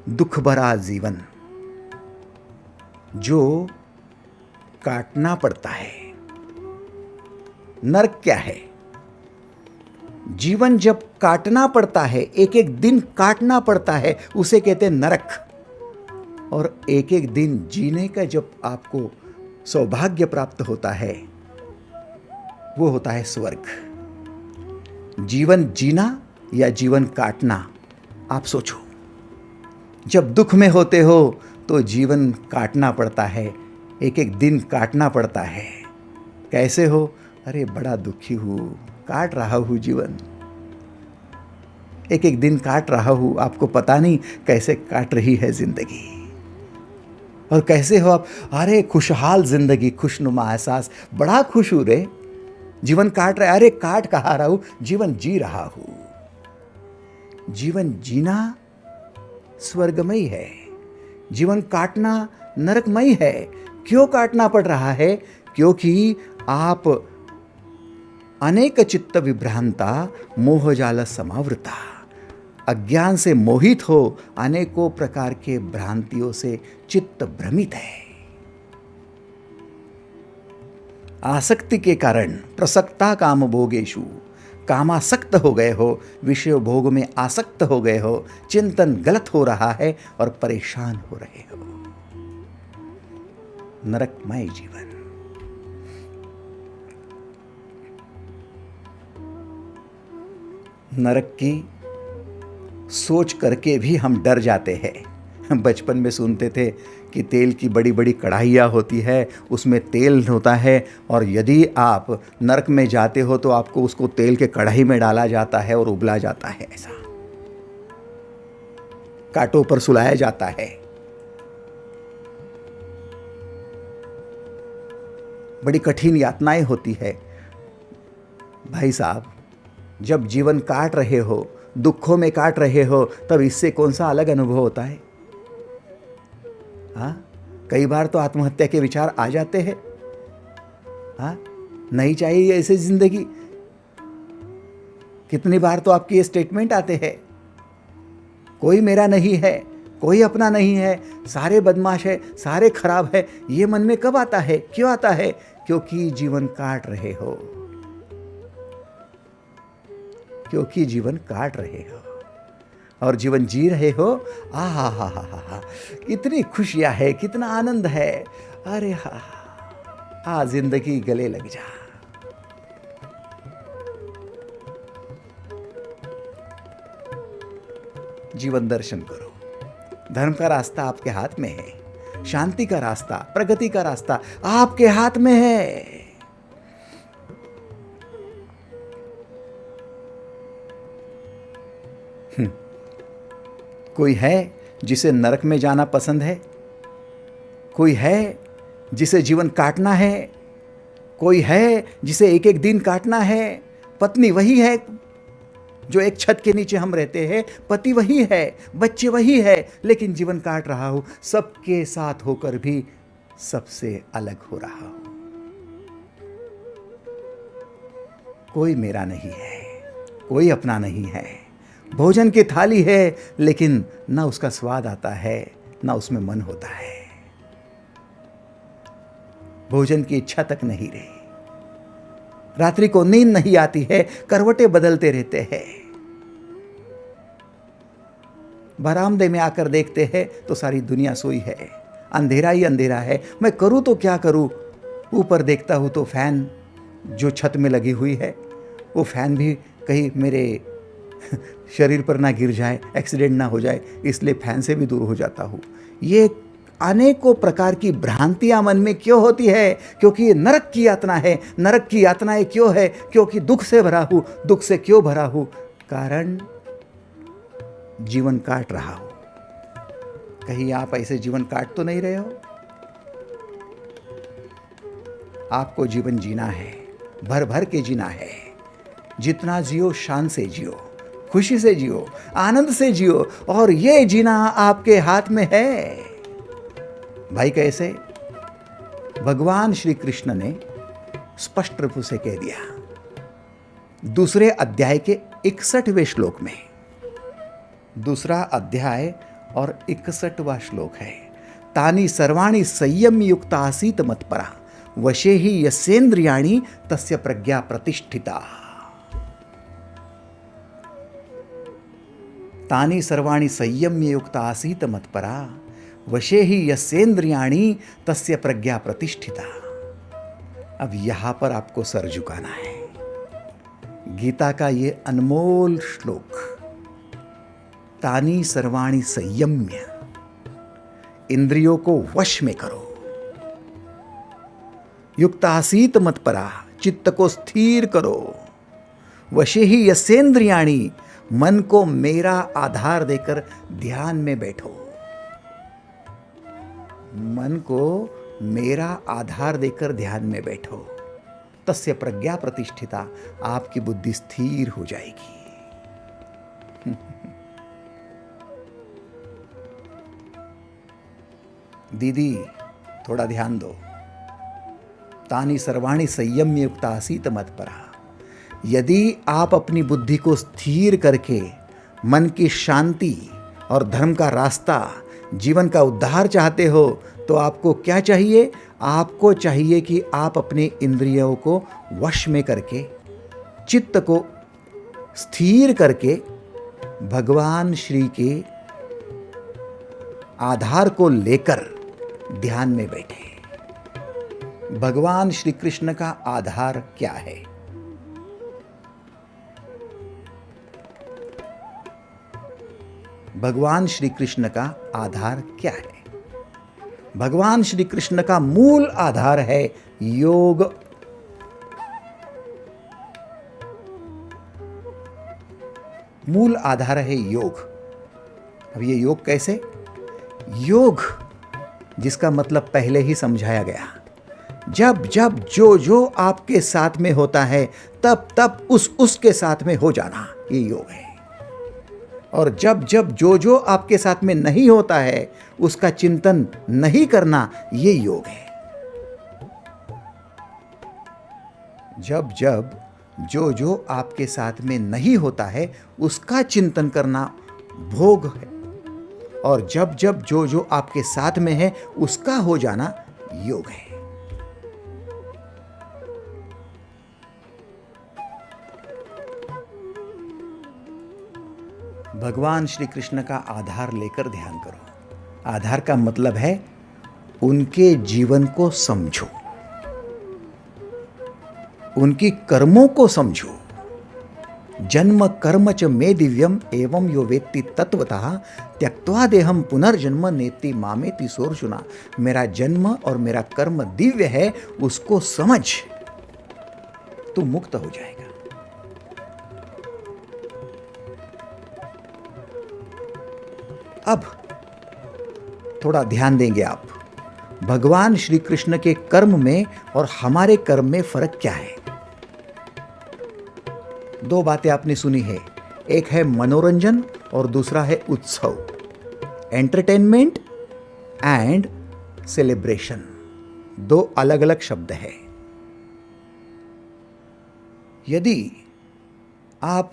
[SPEAKER 1] दुख भरा जीवन जो काटना पड़ता है। नरक क्या है? जीवन जब काटना पड़ता है, एक एक दिन काटना पड़ता है, उसे कहते हैं नरक। और एक एक दिन जीने का जब आपको सौभाग्य प्राप्त होता है, वो होता है स्वर्ग। जीवन जीना या जीवन काटना, आप सोचो। जब दुख में होते हो तो जीवन काटना पड़ता है, एक एक दिन काटना पड़ता है। कैसे हो? अरे बड़ा दुखी हूं, काट रहा हूं जीवन, एक एक दिन काट रहा हूं। आपको पता नहीं कैसे काट रही है जिंदगी। और कैसे हो आप? अरे खुशहाल जिंदगी, खुशनुमा एहसास, बड़ा खुश हूं रे, जीवन काट रहा है। अरे काट कहा रहा हूं, जीवन जी रहा हूं। जीवन जीना स्वर्गमयी है, जीवन काटना नरकमयी है। क्यों काटना पड़ रहा है? क्योंकि आप अनेक चित्त विभ्रांता मोह जाल समावृता, अज्ञान से मोहित हो, अनेकों प्रकार के भ्रांतियों से चित्त भ्रमित है। आसक्ति के कारण प्रसक्ता काम भोगेषु, कामासक्त हो गए हो, विषय भोग में आसक्त हो गए हो, चिंतन गलत हो रहा है और परेशान हो रहे हो। नरकमय जीवन। नरक की सोच करके भी हम डर जाते हैं। बचपन में सुनते थे कि तेल की बड़ी बड़ी कढ़ाइयाँ होती है, उसमें तेल होता है, और यदि आप नरक में जाते हो तो आपको उसको तेल के कढ़ाई में डाला जाता है और उबला जाता है। ऐसा कांटों पर सुलाया जाता है। बड़ी कठिन यातनाएं होती है। भाई साहब, जब जीवन काट रहे हो, दुखों में काट रहे हो, तब इससे कौन सा अलग अनुभव होता है? हाँ, कई बार तो आत्महत्या के विचार आ जाते हैं। हाँ, नहीं चाहिए ऐसी जिंदगी। कितनी बार तो आपके ये स्टेटमेंट आते हैं, कोई मेरा नहीं है, कोई अपना नहीं है, सारे बदमाश है, सारे खराब है। ये मन में कब आता है? क्यों आता है? क्योंकि जीवन काट रहे हो, क्योंकि जीवन काट रहे हो और जीवन जी रहे हो। आ हा हा हा हा हा, कितनी खुशियां है, कितना आनंद है। अरे हा, आ जिंदगी गले लग जा। जीवन दर्शन करो। धर्म का रास्ता आपके हाथ में है। शांति का रास्ता, प्रगति का रास्ता आपके हाथ में है। कोई है जिसे नरक में जाना पसंद है, कोई है जिसे जीवन काटना है, कोई है जिसे एक एक दिन काटना है। पत्नी वही है जो एक छत के नीचे हम रहते हैं, पति वही है, बच्चे वही है, लेकिन जीवन काट रहा हूं, सबके साथ होकर भी सबसे अलग हो रहा हूं। कोई मेरा नहीं है, कोई अपना नहीं है। भोजन की थाली है लेकिन ना उसका स्वाद आता है, ना उसमें मन होता है। भोजन की इच्छा तक नहीं रही, रात्रि को नींद नहीं आती है, करवटें बदलते रहते हैं। बरामदे में आकर देखते हैं तो सारी दुनिया सोई है, अंधेरा ही अंधेरा है। मैं करूं तो क्या करूं? ऊपर देखता हूं तो फैन जो छत में लगी हुई है, वो फैन भी कहीं मेरे शरीर पर ना गिर जाए, एक्सीडेंट ना हो जाए, इसलिए फैन से भी दूर हो जाता हूँ। ये अनेकों प्रकार की भ्रांतियां मन में क्यों होती है? क्योंकि ये नरक की यातना है। नरक की यातनाएं क्यों है? क्योंकि दुख से भरा हूं। दुख से क्यों भरा हूं? कारण जीवन काट रहा हूं। कहीं आप ऐसे जीवन काट तो नहीं रहे हो? आपको जीवन जीना है, भर भर के जीना है। जितना जियो शान से जियो, खुशी से जियो, आनंद से जियो, और ये जीना आपके हाथ में है। भाई कैसे? भगवान श्री कृष्ण ने स्पष्ट रूप से कह दिया दूसरे अध्याय के 61वें श्लोक में। दूसरा अध्याय और 61वां श्लोक है। तानि सर्वाणि संयम युक्ता आसीत मत्परा वशे ही यस्येन्द्रियाणि तस्य प्रज्ञा प्रतिष्ठिता। तानि सर्वाणि संयम्य युक्ता आसीत मत्परा वशे ही यस्येन्द्रियाणि तस्य प्रज्ञा प्रतिष्ठिता। अब यहां पर आपको सर झुकाना है। गीता का ये अनमोल श्लोक, तानि सर्वाणि संयम्य, इंद्रियों को वश में करो। युक्तासीत मत्परा, चित्त को स्थिर करो। वशे ही यस्येन्द्रियाणि, मन को मेरा आधार देकर ध्यान में बैठो। मन को मेरा आधार देकर ध्यान में बैठो। तस्य प्रज्ञा प्रतिष्ठिता, आपकी बुद्धि स्थिर हो जाएगी। दीदी थोड़ा ध्यान दो। तानि सर्वाणि संयम्य युक्ता आसीत मत्परा। यदि आप अपनी बुद्धि को स्थिर करके मन की शांति और धर्म का रास्ता, जीवन का उद्धार चाहते हो, तो आपको क्या चाहिए? आपको चाहिए कि आप अपने इंद्रियों को वश में करके, चित्त को स्थिर करके भगवान श्री के आधार को लेकर ध्यान में बैठे। भगवान श्री कृष्ण का आधार क्या है? भगवान श्री कृष्ण का आधार क्या है? भगवान श्री कृष्ण का मूल आधार है योग। मूल आधार है योग। अब ये योग कैसे? योग जिसका मतलब पहले ही समझाया गया। जब जब जो जो आपके साथ में होता है, तब तब उसके साथ में हो जाना, ये योग है। और जब जब जो जो आपके साथ में नहीं होता है, उसका चिंतन नहीं करना, ये योग है। जब जब जो जो आपके साथ में नहीं होता है, उसका चिंतन करना भोग है। और जब जब जो जो आपके साथ में है, उसका हो जाना योग है। भगवान श्री कृष्ण का आधार लेकर ध्यान करो। आधार का मतलब है उनके जीवन को समझो, उनकी कर्मों को समझो। जन्म कर्म च मे दिव्यम एवं यो वेत्ति तत्वतः त्यक्त्वा देहम पुनर्जन्म नेति मामेति सोर्जुना। मेरा जन्म और मेरा कर्म दिव्य है, उसको समझ, तू मुक्त हो जाएगा। अब थोड़ा ध्यान देंगे आप, भगवान श्री कृष्ण के कर्म में और हमारे कर्म में फर्क क्या है। दो बातें आपने सुनी है, एक है मनोरंजन और दूसरा है उत्सव, एंटरटेनमेंट एंड सेलिब्रेशन। दो अलग अलग शब्द है। यदि आप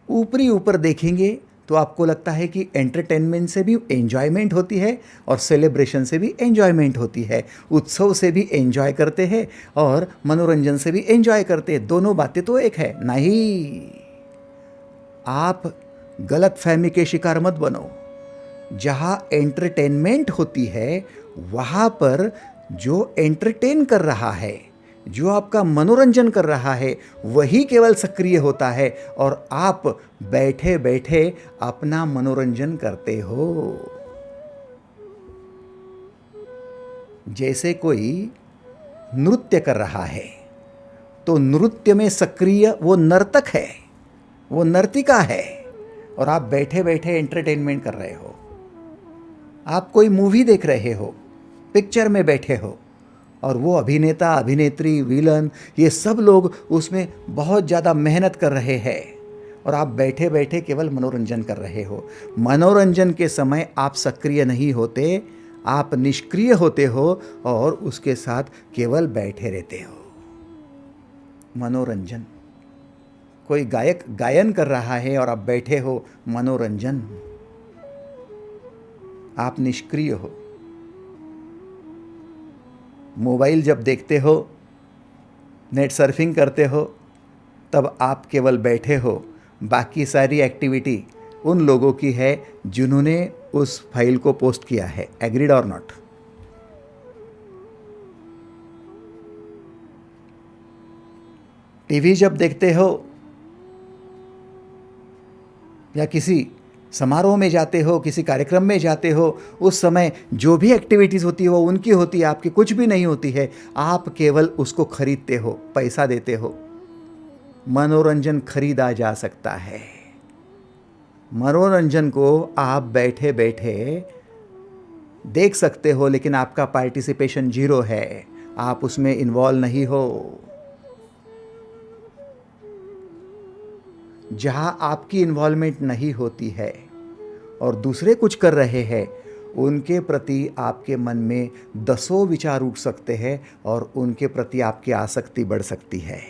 [SPEAKER 1] ऊपरी ऊपर देखेंगे तो आपको लगता है कि एंटरटेनमेंट से भी एंजॉयमेंट होती है और सेलिब्रेशन से भी एंजॉयमेंट होती है, उत्सव से भी एंजॉय करते हैं और मनोरंजन से भी एंजॉय करते हैं। दोनों बातें तो एक है। नहीं, आप गलत फहमी के शिकार मत बनो। जहां एंटरटेनमेंट होती है वहां पर जो एंटरटेन कर रहा है, जो आपका मनोरंजन कर रहा है, वही केवल सक्रिय होता है और आप बैठे बैठे अपना मनोरंजन करते हो। जैसे कोई नृत्य कर रहा है तो नृत्य में सक्रिय वो नर्तक है, वो नर्तिका है, और आप बैठे बैठे एंटरटेनमेंट कर रहे हो। आप कोई मूवी देख रहे हो, पिक्चर में बैठे हो, और वो अभिनेता, अभिनेत्री, विलन, ये सब लोग उसमें बहुत ज़्यादा मेहनत कर रहे हैं और आप बैठे बैठे केवल मनोरंजन कर रहे हो। मनोरंजन के समय आप सक्रिय नहीं होते, आप निष्क्रिय होते हो और उसके साथ केवल बैठे रहते हो। मनोरंजन, कोई गायक गायन कर रहा है और आप बैठे हो, मनोरंजन। आप निष्क्रिय हो। मोबाइल जब देखते हो, नेट सर्फिंग करते हो, तब आप केवल बैठे हो। बाकी सारी एक्टिविटी उन लोगों की है जिन्होंने उस फाइल को पोस्ट किया है। एग्रीड और नॉट? टीवी जब देखते हो या किसी समारोह में जाते हो, किसी कार्यक्रम में जाते हो, उस समय जो भी एक्टिविटीज़ होती है वो उनकी होती है, आपकी कुछ भी नहीं होती है। आप केवल उसको खरीदते हो, पैसा देते हो। मनोरंजन खरीदा जा सकता है। मनोरंजन को आप बैठे बैठे देख सकते हो, लेकिन आपका पार्टिसिपेशन 0 है, आप उसमें इन्वॉल्व नहीं हो। जहां आपकी इन्वॉल्वमेंट नहीं होती है और दूसरे कुछ कर रहे हैं, उनके प्रति आपके मन में 10 विचार उठ सकते हैं और उनके प्रति आपकी आसक्ति बढ़ सकती है।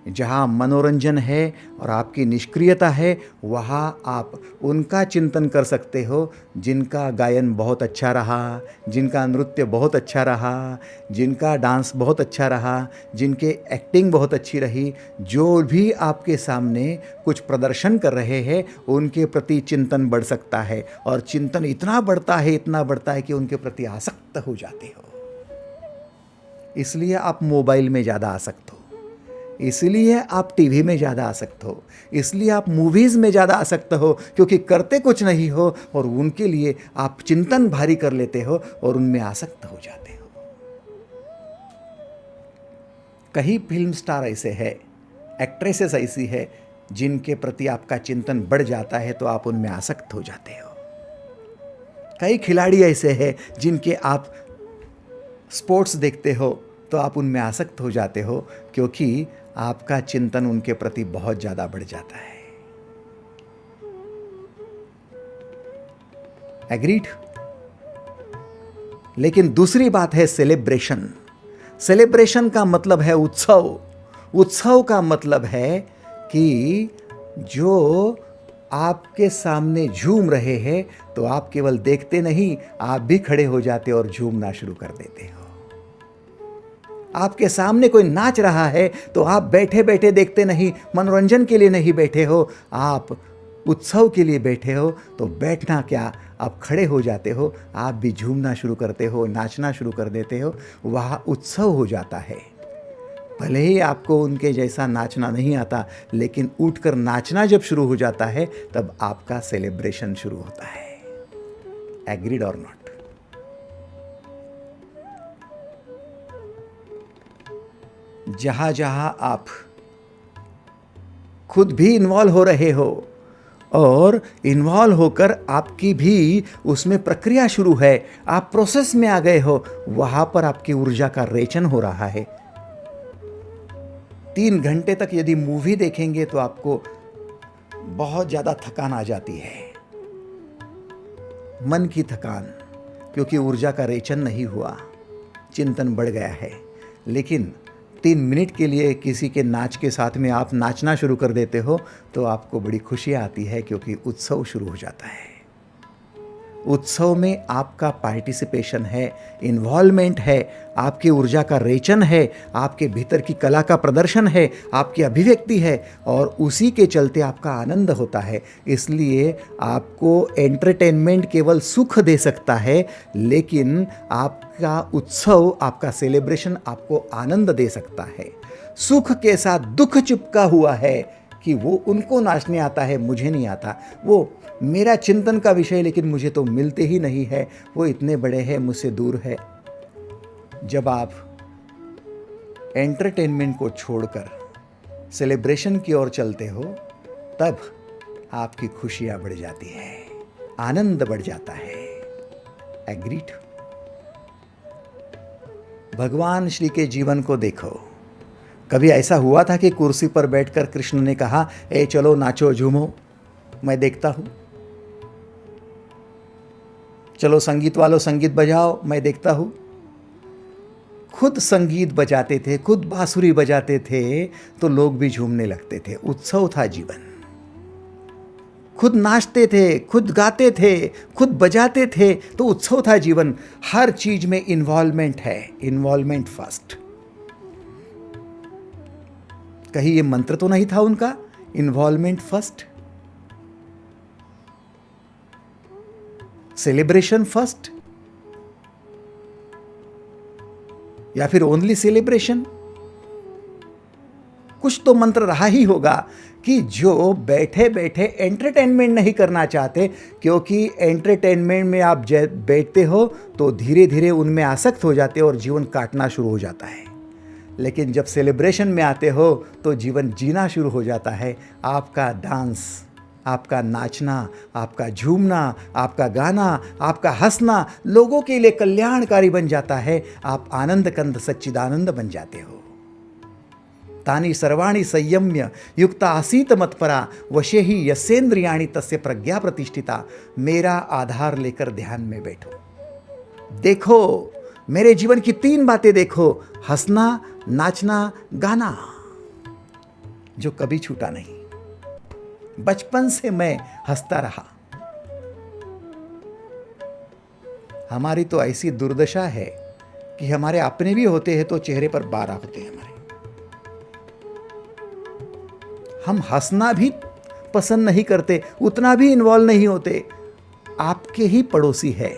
[SPEAKER 1] जहाँ मनोरंजन है और आपकी निष्क्रियता है, वहाँ आप उनका चिंतन कर सकते हो जिनका गायन बहुत अच्छा रहा, जिनका नृत्य बहुत अच्छा रहा, जिनका डांस बहुत अच्छा रहा, जिनके एक्टिंग बहुत अच्छी रही। जो भी आपके सामने कुछ प्रदर्शन कर रहे हैं, उनके प्रति चिंतन बढ़ सकता है और चिंतन इतना बढ़ता है, इतना बढ़ता है कि उनके प्रति आसक्त हो जाते हो। इसलिए आप मोबाइल में ज़्यादा आसक्त हो, इसलिए आप टीवी में ज़्यादा आसक्त हो, इसलिए आप मूवीज़ में ज़्यादा आसक्त हो, क्योंकि करते कुछ नहीं हो और उनके लिए आप चिंतन भारी कर लेते हो और उनमें आसक्त हो जाते हो। कई फिल्म स्टार ऐसे हैं, एक्ट्रेसेस ऐसी है जिनके प्रति आपका चिंतन बढ़ जाता है तो आप उनमें आसक्त हो जाते हो। कई खिलाड़ी ऐसे हैं जिनके आप स्पोर्ट्स देखते हो तो आप उनमें आसक्त हो जाते हो, क्योंकि आपका चिंतन उनके प्रति बहुत ज़्यादा बढ़ जाता है। एग्रीड? लेकिन दूसरी बात है सेलिब्रेशन। सेलिब्रेशन का मतलब है उत्सव। उत्सव का मतलब है कि जो आपके सामने झूम रहे हैं तो आप केवल देखते नहीं, आप भी खड़े हो जाते और झूमना शुरू कर देते हो। आपके सामने कोई नाच रहा है तो आप बैठे बैठे देखते नहीं, मनोरंजन के लिए नहीं बैठे हो, आप उत्सव के लिए बैठे हो। तो बैठना क्या, आप खड़े हो जाते हो, आप भी झूमना शुरू करते हो, नाचना शुरू कर देते हो, वहाँ उत्सव हो जाता है। भले ही आपको उनके जैसा नाचना नहीं आता, लेकिन उठकर नाचना जब शुरू हो जाता है तब आपका सेलिब्रेशन शुरू होता है। एग्रीड और नॉट? जहां जहां आप खुद भी इन्वॉल्व हो रहे हो और इन्वॉल्व होकर आपकी भी उसमें प्रक्रिया शुरू है, आप प्रोसेस में आ गए हो, वहां पर आपकी ऊर्जा का रेचन हो रहा है। 3 घंटे तक यदि मूवी देखेंगे तो आपको बहुत ज़्यादा थकान आ जाती है, मन की थकान, क्योंकि ऊर्जा का रेचन नहीं हुआ, चिंतन बढ़ गया है। लेकिन 3 मिनट के लिए किसी के नाच के साथ में आप नाचना शुरू कर देते हो तो आपको बड़ी खुशी आती है, क्योंकि उत्सव शुरू हो जाता है। उत्सव में आपका पार्टिसिपेशन है, इन्वॉल्वमेंट है, आपकी ऊर्जा का रेचन है, आपके भीतर की कला का प्रदर्शन है, आपकी अभिव्यक्ति है, और उसी के चलते आपका आनंद होता है। इसलिए आपको एंटरटेनमेंट केवल सुख दे सकता है, लेकिन आपका उत्सव, आपका सेलिब्रेशन आपको आनंद दे सकता है। सुख के साथ दुख चिपका हुआ है कि वो उनको नाचने आता है, मुझे नहीं आता, वो मेरा चिंतन का विषय, लेकिन मुझे तो मिलते ही नहीं है, वो इतने बड़े हैं, मुझसे दूर है। जब आप एंटरटेनमेंट को छोड़कर सेलिब्रेशन की ओर चलते हो, तब आपकी खुशियां बढ़ जाती है, आनंद बढ़ जाता है। एग्रीड? भगवान श्री के जीवन को देखो। कभी ऐसा हुआ था कि कुर्सी पर बैठकर कृष्ण ने कहा, ए चलो नाचो झूमो, मैं देखता हूं, चलो संगीत वालों संगीत बजाओ, मैं देखता हूं? खुद संगीत बजाते थे, खुद बांसुरी बजाते थे तो लोग भी झूमने लगते थे। उत्सव था जीवन। खुद नाचते थे, खुद गाते थे, खुद बजाते थे तो उत्सव था जीवन। हर चीज में इन्वॉल्वमेंट है, इन्वॉल्वमेंट फर्स्ट। कहीं ये मंत्र तो नहीं था उनका, इन्वॉल्वमेंट फर्स्ट, सेलिब्रेशन फर्स्ट, या फिर ओनली सेलिब्रेशन? कुछ तो मंत्र रहा ही होगा कि जो बैठे बैठे एंटरटेनमेंट नहीं करना चाहते, क्योंकि एंटरटेनमेंट में आप बैठते हो तो धीरे धीरे उनमें आसक्त हो जाते हो और जीवन काटना शुरू हो जाता है। लेकिन जब सेलिब्रेशन में आते हो तो जीवन जीना शुरू हो जाता है। आपका डांस, आपका नाचना, आपका झूमना, आपका गाना, आपका हंसना लोगों के लिए कल्याणकारी बन जाता है। आप आनंद कंद सच्चिदानंद बन जाते हो। तानि सर्वाणि संयम्य युक्ता आसीत मत्परा वशे ही यस्येन्द्रियाणि तस्य प्रज्ञा प्रतिष्ठिता। मेरा आधार लेकर ध्यान में बैठो, देखो मेरे जीवन की 3 बातें देखो, हंसना, नाचना, गाना, जो कभी छूटा नहीं। बचपन से मैं हंसता रहा। हमारी तो ऐसी दुर्दशा है कि हमारे अपने भी होते हैं तो चेहरे पर 12 होते हैं हमारे। हम हंसना भी पसंद नहीं करते, उतना भी इन्वॉल्व नहीं होते। आपके ही पड़ोसी है,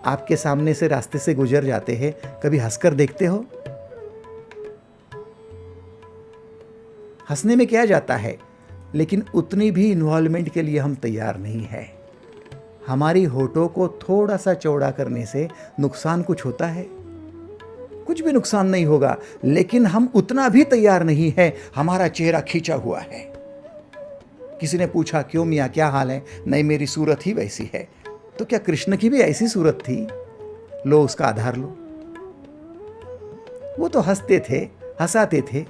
[SPEAKER 1] आपके सामने से रास्ते से गुजर जाते हैं, कभी हंसकर देखते हो? हंसने में क्या जाता है, लेकिन उतनी भी इन्वॉल्वमेंट के लिए हम तैयार नहीं है। हमारी होठों को थोड़ा सा चौड़ा करने से नुकसान कुछ होता है? कुछ भी नुकसान नहीं होगा, लेकिन हम उतना भी तैयार नहीं है। हमारा चेहरा खींचा हुआ है। किसी ने पूछा, क्यों मियाँ क्या हाल है? नहीं, मेरी सूरत ही वैसी है। तो क्या कृष्ण की भी ऐसी सूरत थी? लो उसका आधार लो। वो तो हंसते थे, हंसाते थे।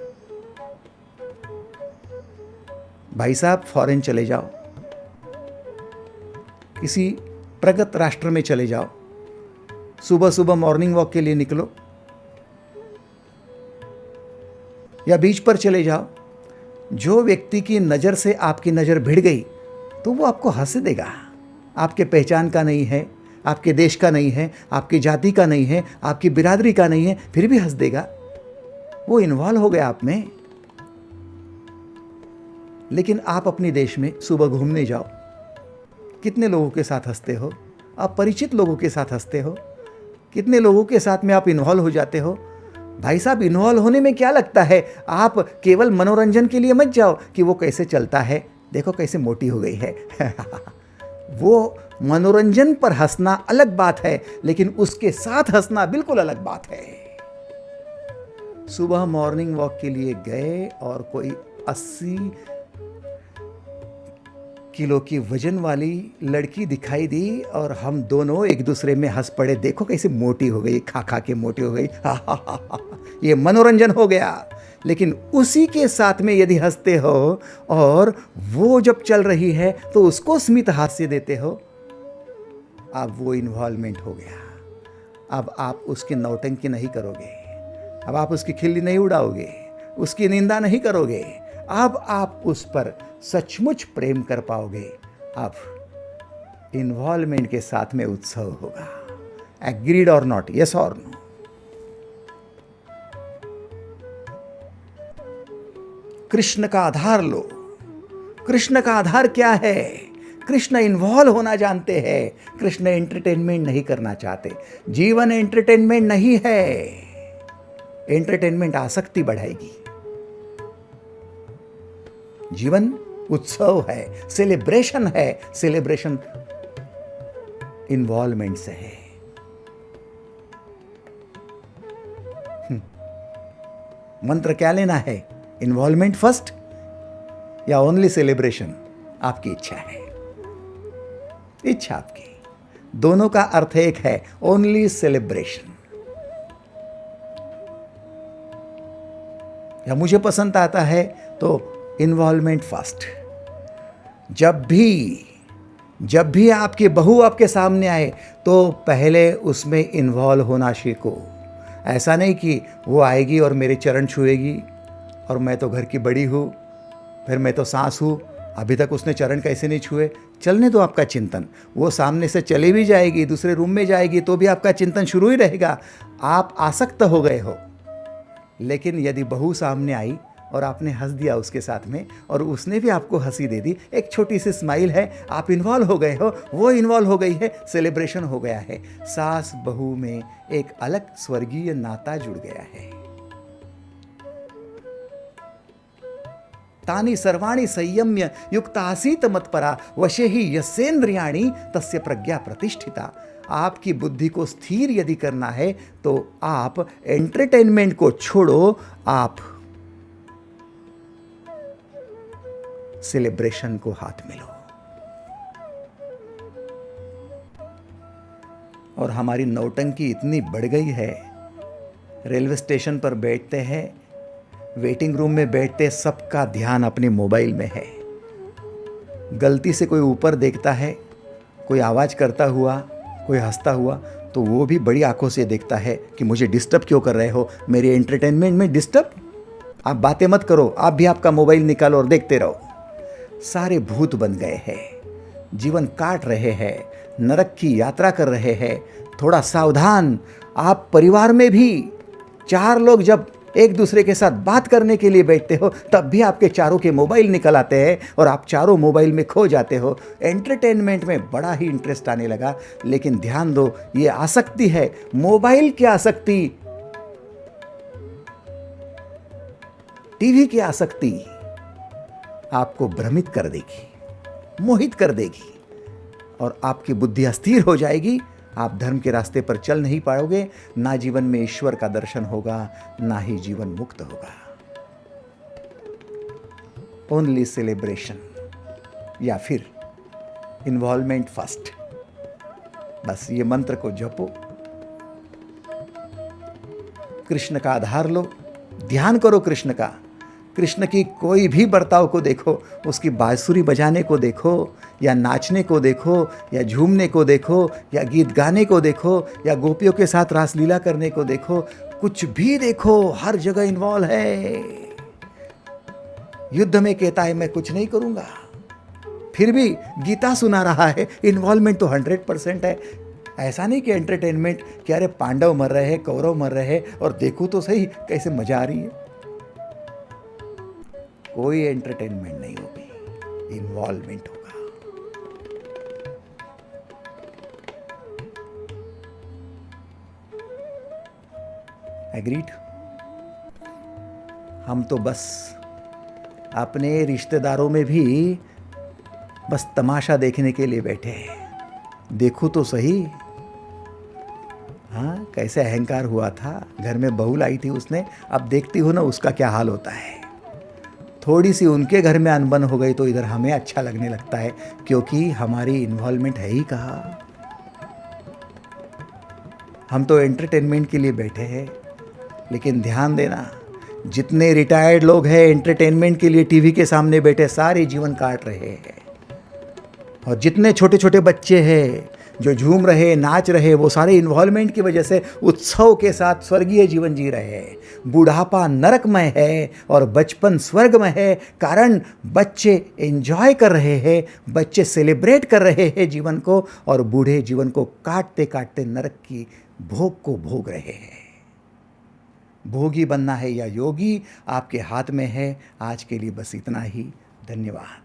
[SPEAKER 1] भाई साहब, फॉरेन चले जाओ, किसी प्रगत राष्ट्र में चले जाओ, सुबह सुबह मॉर्निंग वॉक के लिए निकलो या बीच पर चले जाओ। जो व्यक्ति की नज़र से आपकी नज़र भिड़ गई तो वो आपको हंस देगा। आपके पहचान का नहीं है, आपके देश का नहीं है, आपकी जाति का नहीं है, आपकी बिरादरी का नहीं है, फिर भी हंस देगा। वो इन्वॉल्व हो गया आप में। लेकिन आप अपने देश में सुबह घूमने जाओ, कितने लोगों के साथ हंसते हो? आप परिचित लोगों के साथ हंसते हो? कितने लोगों के साथ में आप इन्वॉल्व हो जाते हो? भाई साहब, इन्वॉल्व होने में क्या लगता है? आप केवल मनोरंजन के लिए मत जाओ कि वो कैसे चलता है, देखो कैसे मोटी हो गई है। वो मनोरंजन पर हंसना अलग बात है, लेकिन उसके साथ हंसना बिल्कुल अलग बात है। सुबह मॉर्निंग वॉक के लिए गए और कोई 80 किलो की वजन वाली लड़की दिखाई दी और हम दोनों एक दूसरे में हंस पड़े, देखो कैसे मोटी हो गई, खा खा के मोटी हो गई। ये मनोरंजन हो गया। लेकिन उसी के साथ में यदि हंसते हो और वो जब चल रही है तो उसको स्मित हास्य देते हो, अब वो इन्वॉल्वमेंट हो गया। अब आप उसकी नौटंकी नहीं करोगे, अब आप उसकी खिल्ली नहीं उड़ाओगे, उसकी निंदा नहीं करोगे, अब आप उस पर सचमुच प्रेम कर पाओगे। अब इन्वॉल्वमेंट के साथ में उत्सव होगा। एग्रीड और नॉट, यस और नो? कृष्ण का आधार लो। कृष्ण का आधार क्या है? कृष्ण इन्वॉल्व होना जानते हैं। कृष्ण एंटरटेनमेंट नहीं करना चाहते। जीवन एंटरटेनमेंट नहीं है। एंटरटेनमेंट आसक्ति बढ़ाएगी। जीवन उत्सव है, सेलिब्रेशन है। सेलिब्रेशन इन्वॉल्वमेंट से है। मंत्र क्या लेना है? इन्वॉल्वमेंट फर्स्ट या ओनली सेलिब्रेशन? आपकी इच्छा है, इच्छा आपकी। दोनों का अर्थ एक है, ओनली सेलिब्रेशन। या मुझे पसंद आता है तो इन्वॉल्वमेंट फर्स्ट। जब भी आपकी बहू आपके सामने आए तो पहले उसमें इन्वॉल्व होना सीखो। ऐसा नहीं कि वो आएगी और मेरे चरण छुएगी और मैं तो घर की बड़ी हूँ, फिर मैं तो सास हूँ, अभी तक उसने चरण कैसे नहीं छुए। चलने दो आपका चिंतन। वो सामने से चली भी जाएगी, दूसरे रूम में जाएगी, तो भी आपका चिंतन शुरू ही रहेगा। आप आसक्त हो गए हो। लेकिन यदि बहू सामने आई और आपने हंस दिया उसके साथ में और उसने भी आपको हंसी दे दी, एक छोटी सी स्माइल है, आप इन्वॉल्व हो गए हो, वो इन्वॉल्व हो गई है, सेलिब्रेशन हो गया है। सास बहू में एक अलग स्वर्गीय नाता जुड़ गया है। तानि सर्वाणि संयम्य युक्त आसीत मत्परा वशे ही यस्येन्द्रियाणि तस्य प्रज्ञा प्रतिष्ठिता। आपकी बुद्धि को स्थिर यदि करना है तो आप एंटरटेनमेंट को छोड़ो, आप सेलिब्रेशन को हाथ में लो। और हमारी नौटंकी इतनी बढ़ गई है, रेलवे स्टेशन पर बैठते हैं, वेटिंग रूम में बैठते, सबका ध्यान अपने मोबाइल में है। गलती से कोई ऊपर देखता है, कोई आवाज़ करता हुआ, कोई हंसता हुआ, तो वो भी बड़ी आंखों से देखता है कि मुझे डिस्टर्ब क्यों कर रहे हो, मेरे एंटरटेनमेंट में डिस्टर्ब। आप बातें मत करो, आप भी आपका मोबाइल निकालो और देखते रहो। सारे भूत बन गए हैं, जीवन काट रहे हैं, नरक की यात्रा कर रहे हैं। थोड़ा सावधान। आप परिवार में भी 4 लोग जब एक दूसरे के साथ बात करने के लिए बैठते हो, तब भी आपके चारों के मोबाइल निकल आते हैं और आप चारों मोबाइल में खो जाते हो। एंटरटेनमेंट में बड़ा ही इंटरेस्ट आने लगा। लेकिन ध्यान दो, ये आसक्ति है, मोबाइल की आसक्ति, टीवी की आसक्ति आपको भ्रमित कर देगी, मोहित कर देगी और आपकी बुद्धि अस्थिर हो जाएगी। आप धर्म के रास्ते पर चल नहीं पाओगे, ना जीवन में ईश्वर का दर्शन होगा, ना ही जीवन मुक्त होगा। ओनली सेलिब्रेशन या फिर इन्वॉल्वमेंट फर्स्ट। बस ये मंत्र को जपो, कृष्ण का आधार लो, ध्यान करो कृष्ण का। कृष्ण की कोई भी बर्ताव को देखो, उसकी बांसुरी बजाने को देखो, या नाचने को देखो, या झूमने को देखो, या गीत गाने को देखो, या गोपियों के साथ रासलीला करने को देखो, कुछ भी देखो, हर जगह इन्वॉल्व है। युद्ध में कहता है मैं कुछ नहीं करूंगा, फिर भी गीता सुना रहा है। इन्वॉल्वमेंट तो 100% है। ऐसा नहीं कि एंटरटेनमेंट कि अरे पांडव मर रहे हैं, कौरव मर रहे हैं और देखो तो सही कैसे मजा आ रही है। कोई एंटरटेनमेंट नहीं होगी, इन्वॉल्वमेंट होगा। एग्रीड? हम तो बस अपने रिश्तेदारों में भी बस तमाशा देखने के लिए बैठे हैं। देखो तो सही, हाँ कैसे अहंकार हुआ था। घर में बहू लाई थी उसने, अब देखती हो ना उसका क्या हाल होता है। थोड़ी सी उनके घर में अनबन हो गई तो इधर हमें अच्छा लगने लगता है, क्योंकि हमारी इन्वॉल्वमेंट है ही कहाँ। हम तो एंटरटेनमेंट के लिए बैठे हैं, लेकिन ध्यान देना, जितने रिटायर्ड लोग हैं एंटरटेनमेंट के लिए टीवी के सामने बैठे सारे जीवन काट रहे हैं, और जितने छोटे छोटे बच्चे हैं जो झूम रहे नाच रहे, वो सारे इन्वॉल्वमेंट की वजह से उत्सव के साथ स्वर्गीय जीवन जी रहे हैं। बुढ़ापा नरकमय है और बचपन स्वर्गमय है, कारण बच्चे एंजॉय कर रहे हैं, बच्चे सेलिब्रेट कर रहे हैं जीवन को, और बूढ़े जीवन को काटते काटते नरक की भोग को भोग रहे हैं। भोगी बनना है या योगी, आपके हाथ में है। आज के लिए बस इतना ही। धन्यवाद।